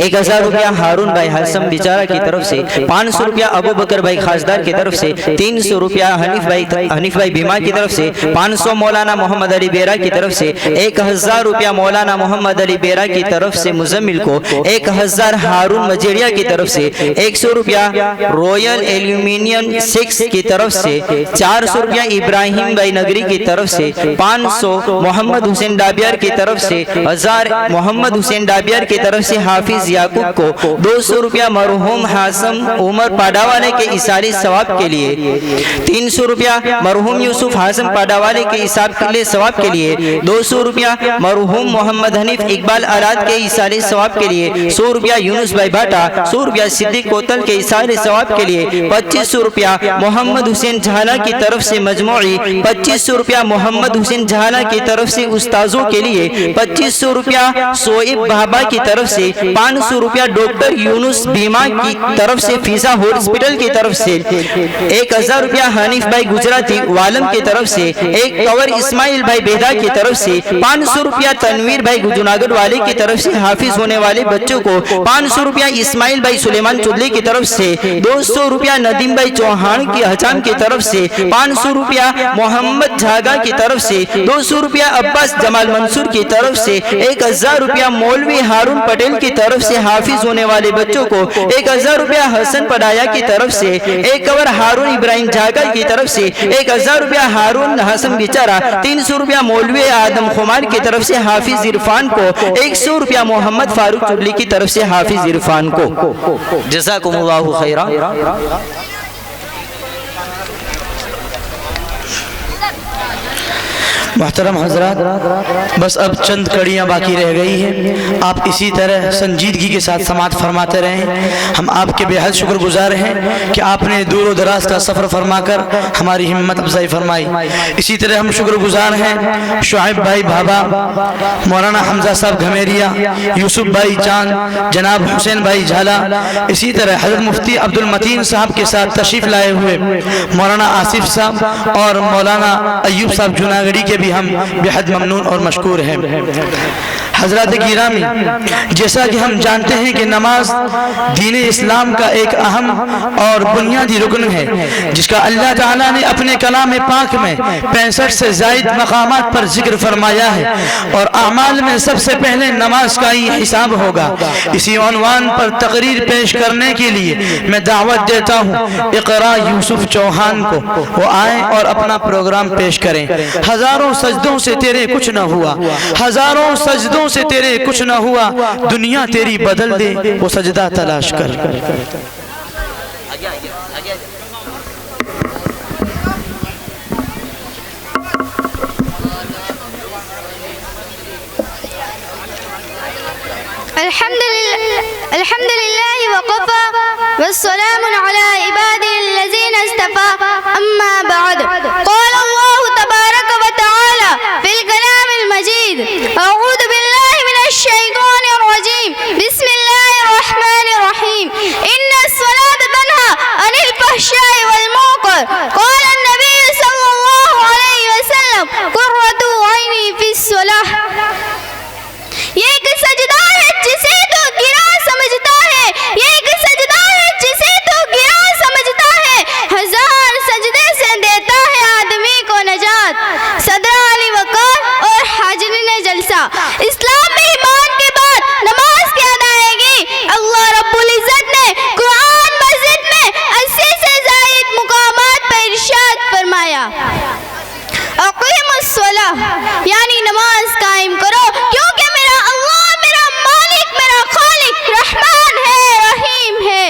1000 रुपया हारून भाई हसम बिचारा की तरफ से, 500 रुपया अबू बकर भाई खासदार की तरफ से, 300 रुपया हनीफ भाई बीमा की तरफ से, 500 मौलाना मोहम्मद अली बेरा की तरफ से, 1000 रुपया मौलाना मोहम्मद अली बेरा की तरफ से मुजम्मिल को, 1000 हारून मजेरिया की तरफ से, 100 रुपया रॉयल एल्यूमिनियम 6 की तरफ से, 400 रुपया इब्राहिम भाई नगरी की तरफ से, 500 मोहम्मद हुसैन डाबियार की तरफ से, 1000 मोहम्मद हुसैन डाबियार की तरफ से हाफिज याकूब को, 200 रुपया मरहूम हासम उमर पाडावाले के इसारी सवाब के लिए, 300 रुपया मरहूम यूसुफ हासम पाडावाले के इसाब के लिए सवाब के लिए, 200 रुपया मरहूम मोहम्मद हनीफ इकबाल आराद के इसारे सवाब के लिए, 100 रुपया यूनुस भाई भाटा, 100 रुपया सिद्दीक कोतल के इसारे सवाब के लिए, 2500 रुपया मोहम्मद हुसैन झाला की तरफ से मजमूई, 2500 रुपया मोहम्मद हुसैन झाला की तरफ से उस्ताजों के लिए, 2500 रुपया सोएब बाबा की तरफ से, 500 रुपया डॉक्टर यूनुस बीमा की तरफ से फीसा हॉस्पिटल की तरफ से, 1000 रुपया हनीफ भाई गुजराती वालम की तरफ से, 1 कवर इस्माइल भाई बेदा की तरफ से, 500 रुपया तनवीर भाई जूनागढ़ वाले की तरफ से हाफिज होने वाले बच्चों को, 500 रुपया इस्माइल भाई सुलेमान चुदली की तरफ से, 200 रुपया नदीम भाई चौहान की हचाम की तरफ से, 500 रुपया मोहम्मद झागा की तरफ से, 200 रुपया अब्बास जमाल मंसूर की तरफ से, 1000 रुपया मौलवी हारून पटेल की तरफ से हाफिज होने वाले बच्चों को, 1000 रुपया हसन पडाया की तरफ से, 1 कवर हारून इब्राहिम झागा की तरफ से, 1000 रुपया हारून हसन बिचारा, 300 रुपया मौलवी आदम खुमार की तरफ से हाफिज इरफान को, 100 रुपया मोहम्मद फारूक चुगली की तरफ से हाफिज इरफान को। जज़ाकुमुल्लाहु खैरा। मोहतरम हजरात, बस अब चंद कड़ियाँ बाकी रह गई हैं। आप इसी तरह संजीदगी के साथ समात फरमाते रहें। हम आपके बेहद शुक्रगुजार हैं कि आपने दूर दराज का सफ़र फरमाकर हमारी हिम्मत अफजाई फरमाई। इसी तरह हम शुक्रगुजार हैं शुआइब भाई भाबा, मौलाना हमजा साहब घमेरिया, यूसुफ भाई चांद, जनाब हुसैन भाई झाला, इसी तरह हज़रत मुफ्ती अब्दुल मतीन साहब के साथ तशरीफ़ लाए हुए मौलाना आसिफ साहब और मौलाना अयूब साहब जूनागढ़ी के हम बेहद ममनून और मशकूर हैं। हजरत गिरामी, जैसा कि हम जानते हैं कि नमाज दीन इस्लाम का एक अहम और बुनियादी रुकन है, जिसका अल्लाह ताला ने अपने कलाम पाक में 65 से ज़ायद मकामात पर जिक्र फरमाया है और अमाल में सबसे पहले नमाज का ही हिसाब होगा। इसी उन्वान पर तकरीर पेश करने के लिए मैं दावत देता हूँ इकरा यूसुफ चौहान को, वो आए और अपना प्रोग्राम पेश करें। हजारों सजदों से तेरे कुछ न हुआ, हजारों सजदों से तेरे कुछ न हुआ, दुनिया तेरी बदल दे वो सजदा तलाश कर। अल्हम्दुलिल्लाह वक़फ़ा वस्सलामुन अला इबादिल्लज़ीना इस्तफ़ा, अम्मा बाद। क़ाल अल्लाहु तबारक व तआला फ़िल कलामिल मजीद, अऊज़ु बिल्लाहि मिनश शैतानिर रजीम, बिस्मिल्लाहिर रहमानिर रहीम, इन्नस्सलात तन्हा अनिल फ़हशाइ वल मुनकर, क़ाल अन्नबी सल्लल्लाहु अलैहि वसल्लम, क़ुर्रतु ऐनी फ़िस्सलाह। ये एक सजदा है जिसे तो गिरा समझता है, ये एक सजदा है जिसे तो गिरा समझता है, 1000 सजदे से देता है आदमी को नजात। सदर अली वकार और हाजिरीन जलसा, इस्लाम में ईमान के बाद नमाज की अदायगी अल्लाह रब्बुल इज्जत ने कुरान मस्जिद में 80 से ज़ायद मुकामात पर इरशाद फरमाया, अक़ीमुस्सलाह, यानी नमाज कायम करो, क्योंकि मेरा अल्लाह, मेरा मालिक, मेरा खालिक रहमान है, रहीम है।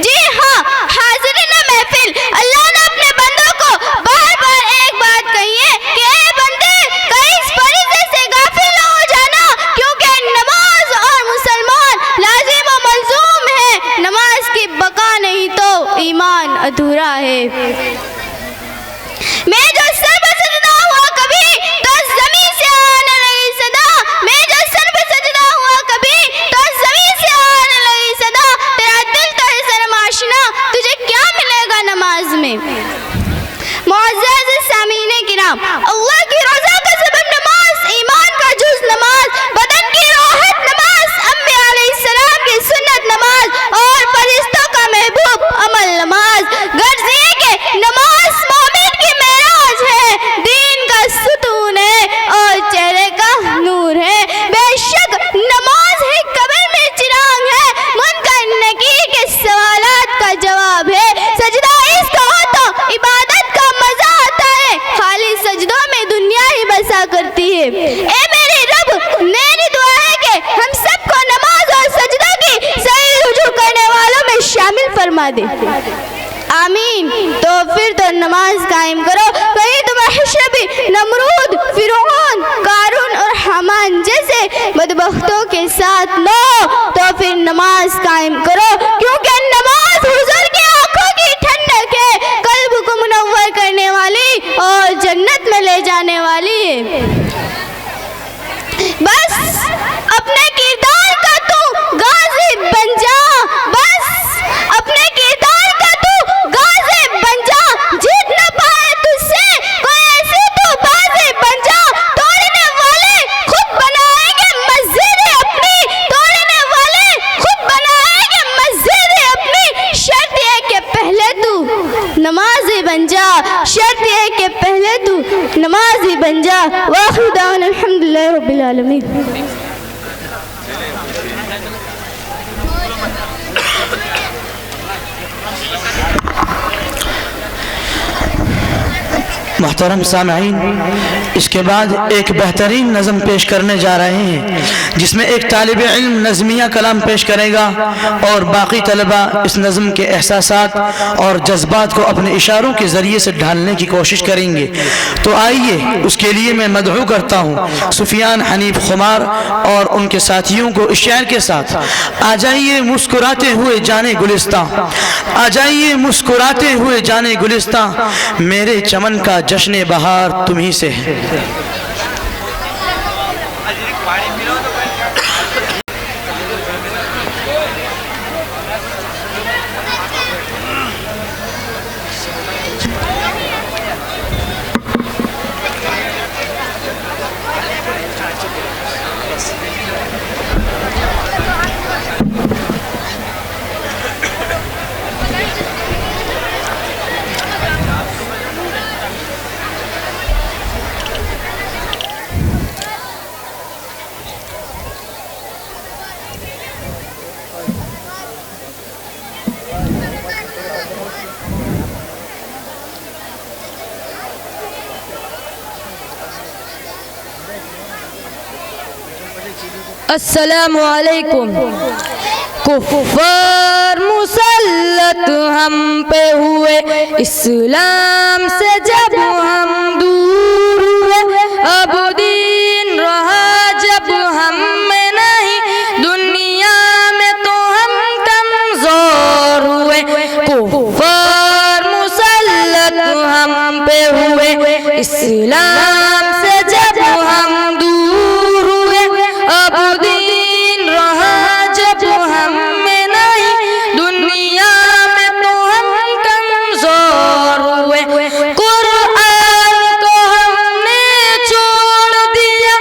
जी हाँ हाज़िरीन महफिल, अल्लाह ने अपने बंदों को बार बार एक बात कही है कि ए बंदे, कहीं इस फरीज़े से गाफिल न हो जाना, क्योंकि नमाज और मुसलमान लाजिम और मलज़ूम है। नमाज की बका नहीं तो ईमान अधूरा है। मैं जो सर पर सजदा हुआ कभी तो ज़मीन से आने लगी सदा, मैं जो सर पर सजदा हुआ कभी तो ज़मीन से आने लगी सदा, तेरा दिल तो है शर्म आशना, तुझे क्या मिलेगा नमाज में। मुअज़्ज़ज़ सामीने किराम, अल्लाह की रज़ा का सबब नमाज, ईमान का जुज़ नमाज, बदन की राहत दे। आमीन। तो फिर तो नमाज कायम करो, कहीं तुम्हारे शबी नमरूद, फिरौन, कारून और हामान जैसे बदबख्तों के साथ न हो। तो फिर नमाज कायम करो, क्योंकि नमाज हुजूर की आंखों की ठंडक है, कल्ब को मुनव्वर करने वाली और जन्नत में ले जाने वाली है। बस अपने किरदार का तू गाजी बन जा, बस अपने किरदार का तू गाजी बन जा। जीत न पाए तुझसे कोई ऐसी तू बाजी बन जा। तोड़ने वाले खुद बनाएंगे मस्जिद अपनी, तोड़ने वाले खुद बनाएंगे मस्जिद अपनी। शर्त है कि पहले तू नमाजी बन जा, शर्त है कि पहले तू नमाजी बन जा। वाखिर दावन अल्हम्दुलिल्लाह रब्बिल आलमीन। मोहतरम सामईन, इसके बाद एक बेहतरीन नज़म पेश करने जा रहे हैं, जिसमें एक तालिब इल्म नज़मिया कलाम पेश करेगा और बाकी तलबा इस नज़म के एहसासात और जज्बात को अपने इशारों के ज़रिए से ढालने की कोशिश करेंगे। तो आइए उसके लिए मैं मदहू करता हूँ सुफियान हनीफ खुमार और उनके साथियों को इस शेर के साथ। आ जाइए मुस्कुराते हुए जाने गुलिस्तां, आ जाइए मुस्कुराते हुए जाने गुलिस्तां, मेरे चमन का जश्न बहार तुम्ही से है। अस्सलामु अलैकुम। कुफ्फार मुसल्लत हम पे हुए, इस्लाम से जब हम दूर हुए, अब दीन रहा जब हम में नहीं, दुनिया में तो हम कमजोर हुए। कुफ्फार मुसल्लत हम पे हुए, इस्लाम से जब हम दूर हुए, अब दीन रहा जब हम में नहीं, दुनिया में तो हम कमजोर हुए। कुरान को हमने छोड़ दिया,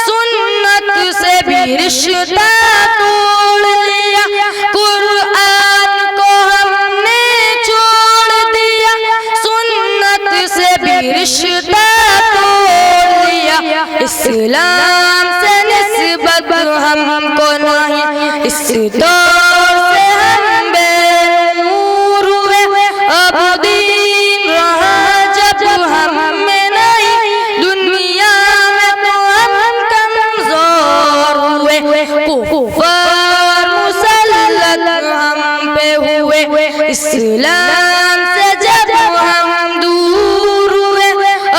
सुन्नत से भी रिश्ता तोड़ लिया। कुरान को हमने छोड़ दिया, सुन्नत से भी रिश्ता तोड़ लिया। इस्लाम से निस्बत हमको नहीं, इस दौर से हम बेनूर हुए, अब दीन रहा जब हम में नहीं, दुनिया में तो हम कमजोर हुए। कुफ्फार मुसल्लत हम पे हुए, इस्लाम से जब हम दूर हुए,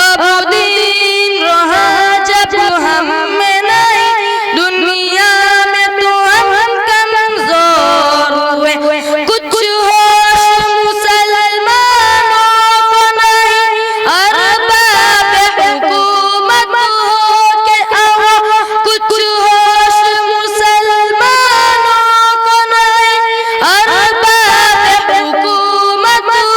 अब दीन रहा जब हम में नहीं, दुनिया में तो हम कमजोर हुए। कुछ होश मुसलमानों को नहीं, अरबाब हुकूमत हो के आओ। कुछ होश मुसलमानों को नहीं, अरबाब हुकूमत हो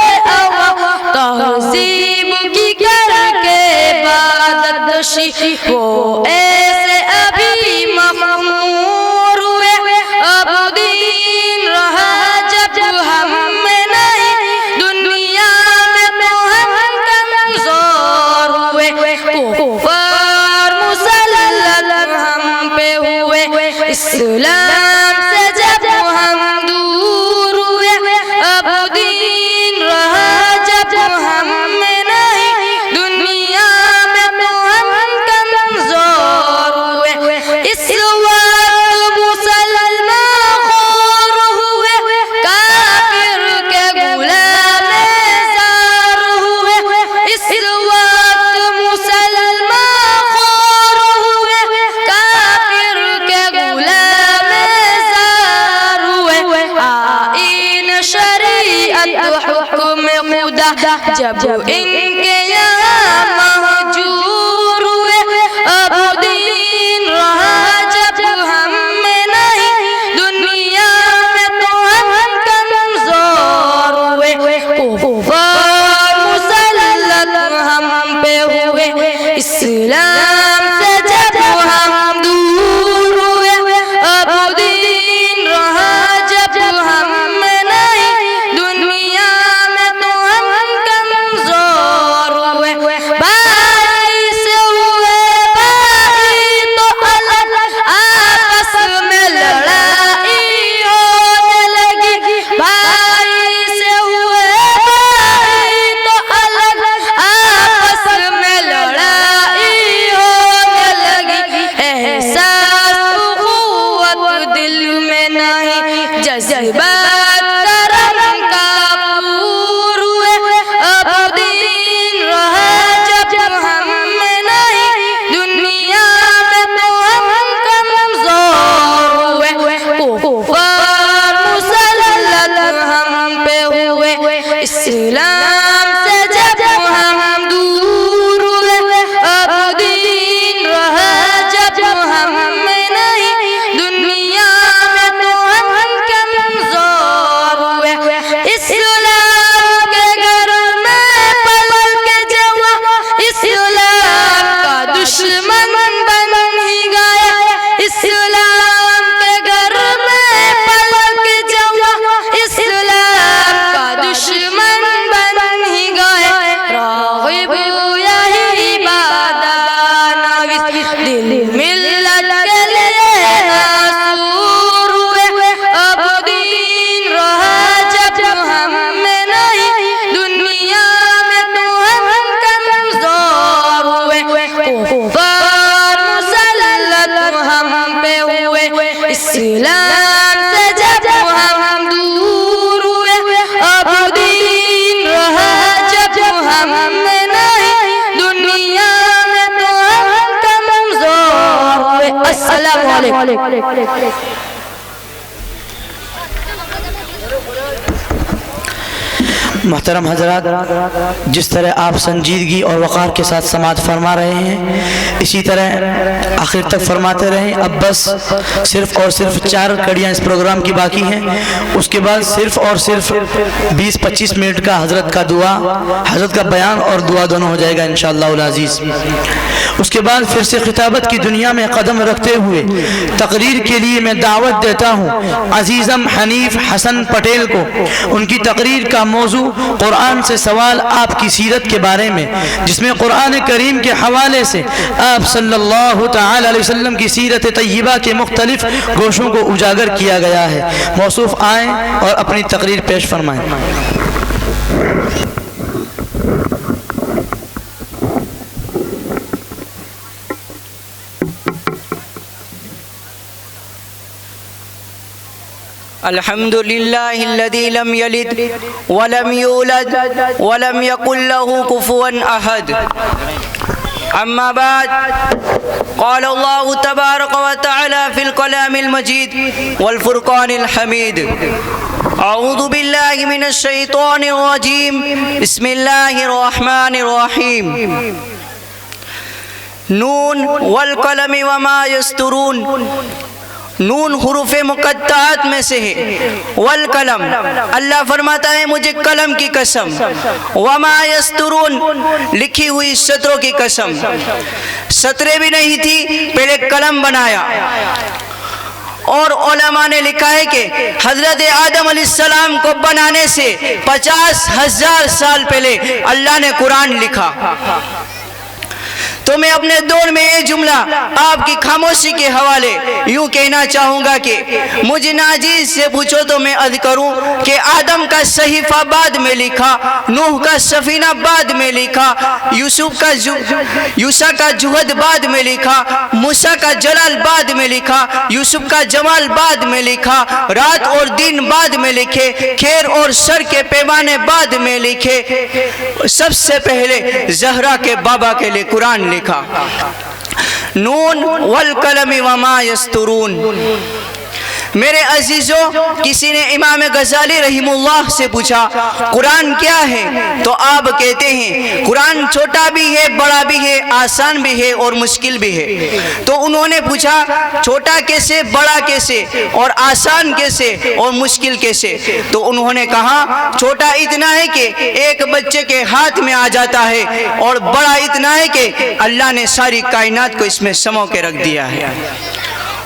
के आओ। तहज़ीब की करके इबादतशी वो ऐसे अभी मखमूर हुए, अब दीन रहा जब हम में नहीं, दुनिया में तो हम कमजोर हुए। कुफ्फार मुसल्लत हम पे हुए, इस्लाम से जब हम दूर हुए, अब दीन रहा जब हम में नहीं, दुनिया में तो हम कमजोर हुए। इस वक्त मुसलमान खोर हुए, काफिर जब इनके यहाँ महजूर हुए अब दिन रहा जब हम में नहीं दुनिया में तो हम कमजोर हुए कुफर मुसल्लत हम पे हुए इस्लाम से जब हम दूर हुए अब दिन रहा जब हम में नहीं दुनिया में तो हम कमजोर हुए भाई से हुए भाई तो अलग आपस में लड़ाई होने लगी भाई से हुए भाई तो अलग आपस में लड़ाई होने लगी एहसास उख़्वत दिल में नहीं जज्बात करम का पूर हुए अब दिन रहा जब हम में नहीं दुनिया में तो हम कमजोर हुए कुफर मुसल्लत हम पे हुए इस्लाम से जब हम दूर हुए अब दिन रहा जब हम में नहीं दुनिया में तो हम कमजोर हुए इस्लाम के घर में पल के जवा इस्लाम का दुश्मन बन ही गया इस्लाम के घर में पल के जवा इस्लाम का दुश्मन बन ही गया राग़िब यही बादानविस दिल मिल्लत के लिए नासूर हुए अब दिन रहा जब हम में नहीं दुनिया में तो हम कमजोर हुए कुफर मुसल्लत हम पे हुए इस्लाम से जब हम दूर हुए अब दिन रहा जब हम में नहीं दुनिया में तो हम कमजोर हुए अस्सलामु अलैकुम। मोहतरम हजरात, जिस तरह आप संजीदगी और वक़ार के साथ समाअत फरमा रहे हैं इसी तरह आखिर तक फरमाते रहें। अब बस सिर्फ़ और सिर्फ 4 कड़ियाँ इस प्रोग्राम की बाकी हैं, उसके बाद सिर्फ़ और सिर्फ 20-25 मिनट का हज़रत का दुआ, हज़रत का बयान और दुआ दोनों हो जाएगा इंशाअल्लाह अज़ीज़। उसके बाद फिर से खिताबत की दुनिया में कदम रखते हुए तकरीर के लिए मैं दावत देता हूँ अजीज़म हनीफ हसन पटेल को। उनकी तकरीर का मौजू कुरान से सवाल आपकी सीरत के बारे में, जिसमें कुरान करीम के हवाले से आप सल्लल्लाहु तआला अलैहि वसल्लम की सीरत तय्यबा के मुख्तलिफ गोशों को उजागर किया गया है। मौसूफ आएँ और अपनी तकरीर पेश फरमाएँ। अल्हम्दुलिल्लाहिल्लज़ी लम यलिद वलम यूलद वलम यकुल लहू कुफुवन अहद। अम्मा बाद क़ाल अल्लाहु तबारक व तआला फ़िल कलामिल मजीद वल फ़ुरक़ानिल हमीद। अऊज़ु बिल्लाहि मिनश शैतानिर रजीम। बिस्मिल्लाहिर रहमानिर रहीम। नून वल कलमि वमा यस्तुरून। नून हुरूफ मुक़त्तआत में से है। वल कलम, अल्लाह फरमाता है मुझे कलम की कसम। वमा यस्तुरून, लिखी हुई सतरों की कसम। सतरें भी नहीं थी, पहले कलम बनाया। और उलमा ने लिखा है कि हज़रत आदम अलैहिस्सलाम को बनाने से 50,000 साल पहले अल्लाह ने कुरान लिखा। तो मैं अपने दौर में ये जुमला आपकी खामोशी के हवाले यूं कहना चाहूँगा कि मुझे नाजीज से पूछो तो मैं अर्ज करूँ कि आदम का सहीफा बाद में लिखा, नूह का सफीना बाद में लिखा, यूसा का जुहद बाद में लिखा, मूसा का जलाल बाद में लिखा, यूसुफ का जमाल बाद में लिखा, रात और दिन बाद में लिखे, खैर और शर के पैमाने बाद में लिखे। सबसे पहले जहरा के बाबा के लिए कुरान लिखा। नून वल कलमि वमा यस्तुरून। मेरे अजीजों, किसी ने इमाम गजाली रहीमुल्लाह से पूछा कुरान क्या है, तो आप कहते हैं कुरान छोटा भी है, बड़ा भी है, आसान भी है और मुश्किल भी है। तो उन्होंने पूछा छोटा कैसे, बड़ा कैसे और आसान कैसे और मुश्किल कैसे? तो उन्होंने कहा छोटा इतना है कि एक बच्चे के हाथ में आ जाता है और बड़ा इतना है कि अल्लाह ने सारी कायनात को इसमें समो के रख दिया है।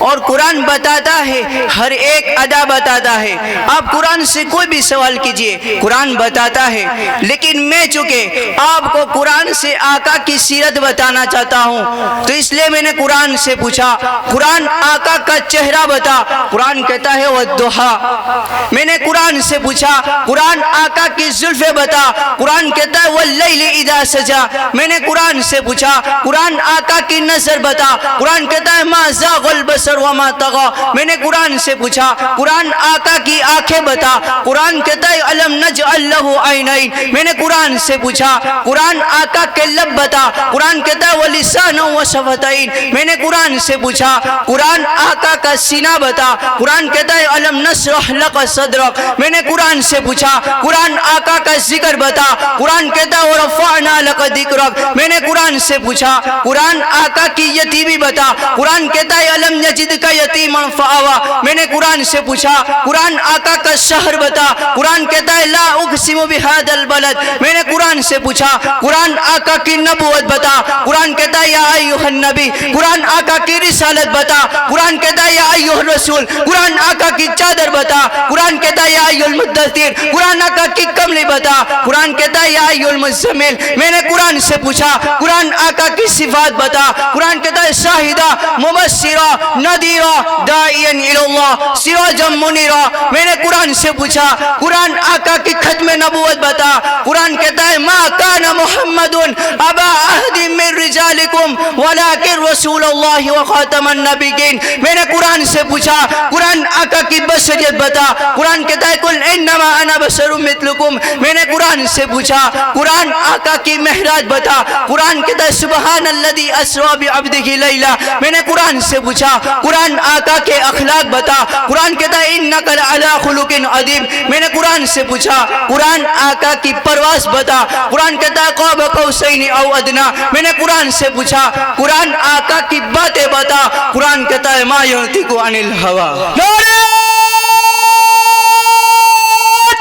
और कुरान बताता है, हर एक अदा बताता है। आप कुरान से कोई भी सवाल कीजिए, कुरान बताता है। लेकिन मैं चूंकि आपको कुरान से आका की सीरत बताना चाहता हूँ, तो इसलिए मैंने कुरान से पूछा कुरान आका का चेहरा बता। कुरान कहता है वह दुहा। मैंने कुरान से पूछा कुरान आका की जुल्फे बता। कुरान कहता है वह लैली इदा सजा। मैंने कुरान से पूछा कुरान आका की नजर बता। कुरान कहता है मा ज़ाग़ल बसर वमा तग़ा। मैंने कुरान से पूछा कुरान आका की आंखें बता। कुरान कहता है अलम नजअल लहू ऐनैन। मैंने कुरान से पूछा कुरान आका के लब बता। कुरान कहता है वलिसान व शफ़तैन। मैंने कुरान से पूछा कुरान आका का सीना बता। कुरान कहता है अलम नशरह लक सदरक। मैंने कुरान से पूछा कुरान आका का जिक्र बता। कुरान कहता है वरफ़अना लक दिक्रक। मैंने कुरान से पूछा कुरान आका की यतीमी बता। कुरान कहता है अलम का यतीमन फ़आवा। मैंने कुरान से पूछा कुरान आका का शहर बता। कुरान कहता है ला उक़सिमु बिहादल बलद। मैंने कुरान से पूछा कुरान आका की नबूवत बता। कुरान कहता है या अय्युहन नबी। कुरान आका की रिसालत बता। कुरान कहता है या अय्युहर रसूल। कुरान आका की चादर बता। कुरान कहता है या अय्युल मुद्दस्सिर। कुरान आका की कमली बता। कुरान कहता है या अय्युल मुज़्ज़मिल। मैंने कुरान से पूछा कुरान आका की सिफात बता। कुरान कहता है शाहिदा मुबश्शिरा नदीरा दाइयन इलल्लाह सिराजम मुनीरा। मैंने कुरान से पूछा कुरान आका की खत्म नबूवत बता। कुरान कहता है मा काना मुहम्मदुन अबा अहदिन मिन रिजालिकुम वलाकिन रसूलुल्लाह व खातमन नबिय्यीन। मैंने कुरान से पूछा कुरान आका की बशरियत बता। कुरान कहता है कुल इन्नमा अना बशरुम मिथलुकुम। मैंने कुरान से पूछा कुरान आका की महराज बता। कुरान कहता है सुबहानल्लज़ी अस्रा बिअब्दिही लैला। मैंने कुरान से पूछा कुरान आका के अखलाक बता। कुरान कहता है इन्नका लअला खुलुकिन अज़ीम। मैंने कुरान से पूछा कुरान आका की परवास बता। कुरान कहता है क़ाब क़ौसैन औ अदना। मैंने कुरान से पूछा कुरान आका की बातें बता। कुरान कहता है मा यंतिकु अनिल हवा। नारे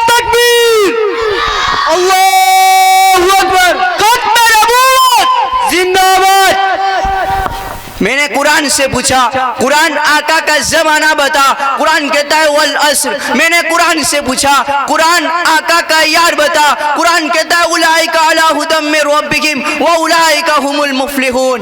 तकबीर, अल्लाहु अकबर, खत्म नबूवत जिंदाबाद। मैंने कुरान से पूछा कुरान आका का जमाना बता। कुरान कहता है वल अस्र। मैंने कुरान से पूछा कुरान आका का यार बता। कुरान कहता है उलाइका अला हुदम मिर रब्बिहिम व उलाइका हुमुल मुफ्लिहून।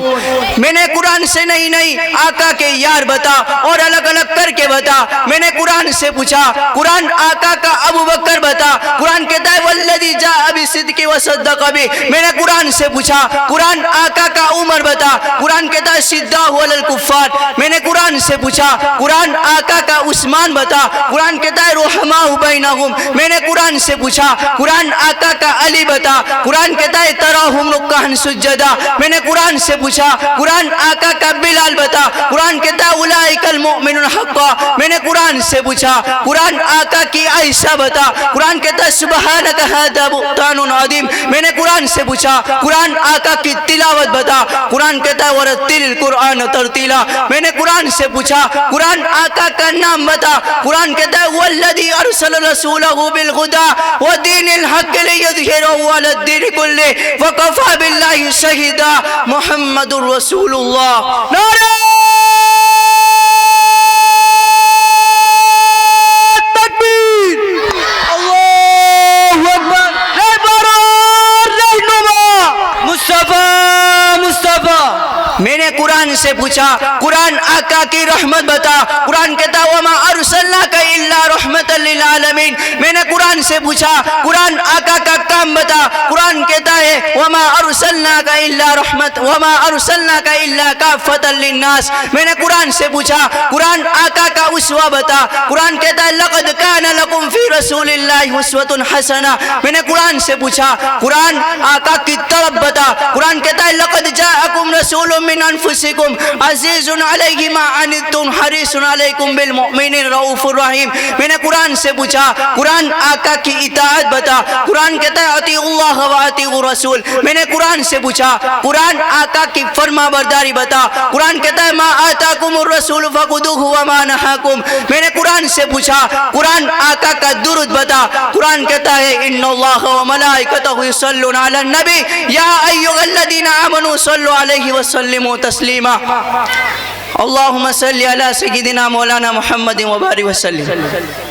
मैंने कुरान से नहीं आका के यार बता और अलग अलग करके बता। मैंने कुरान से पूछा कुरान आका का अबू बकर बता। कुरान कहता है वल्लज़ी जाअ बिसिद्क़ि व सद्दक़ बिही। मैंने कुरान से पूछा कुरान आका का उमर बता। कुरान कहता है कुफ़ार। मैंने कुरान से पूछा कुरान आका का उस्मान बता। कुरान कहता है रुहमाउ बैनहुम। मैंने कुरान से पूछा कुरान आका का अली बता। कुरान कहता है तराहुम रुक्कान सुज्जदा। मैंने कुरान से पूछा कुरान आका का बिलाल बता। कुरान कहता है उलाइकल मुमिनुन हक्का। मैंने कुरान से पूछा कुरान आका की आयशा बता। कुरान कहता है सुबहानका हाज़ा बुहतानुन अज़ीम। मैंने कुरान से पूछा कुरान आका की तिलावत बता। कुरान कहता है वरत्तिल कुरान तरतीला। मैंने कुरान से पूछा कुरान आका का नाम बता। कुरान कहता है वल्लज़ी अरसल रसूलहु बिल हुदा व दीनिल हक़ लियुज़हिरहु अलद्दीन कुल्लिहि व कफ़ा बिल्लाहि शहीदा मुहम्मदुर रसूलुल्लाह। नारे तकबीर, अल्लाहु अकबर, रहबर रहनुमा मुस्तफा मुस्तफा। मैंने कुरान से पूछा कुरान आका की रहमत बता। कुरान कहता वमा अरसलनाका इल्ला रहमतल लिल आलमीन। मैंने कुरान से पूछा कुरान आका का काम बता। कुरान कहता है वमा अरसलनाका इल्ला काफ़तल लिन्नास। मैंने कुरान से पूछा कुरान आका का उसवा बता। कुरान कहता है लक़द काना लकुम फ़ी रसूलिल्लाहि उस्वतुन हसना। मैंने कुरान से पूछा कुरान आका की तलब बता। कुरान कहता है लक़द जाअकुम रसूलुम मिन अनफुसिकुम। अज़ीज़ुन अलैहि मा अनित्तुम हरीसुन अलैकुम बिल मुमिनीन रऊफुर रहीम। मैंने कुरान से पूछा, कुरान आका की इताअत बता। कुरान कहता है अतीउल्लाह व अतीउर रसूल। मैंने कुरान से पूछा, कुरान आका की फरमाबरदारी बता। कुरान कहता है मा आताकुमुर रसूल फखुदूहु व मा नहाकुम। मैंने कुरान से पूछा, कुरान आका का दुरूद बता। कुरान कहता है इन्नल्लाह व मलाइकतहु युसल्लूना अलन नबी या अय्युहल्लज़ीना आमनू सल्लु अलैहि व सल्लिमू तस्लीमा। अल्लाहुम्मा सल्लि अला सय्यिदिना मौलाना मुहम्मदिन व बारिक व सल्लिम।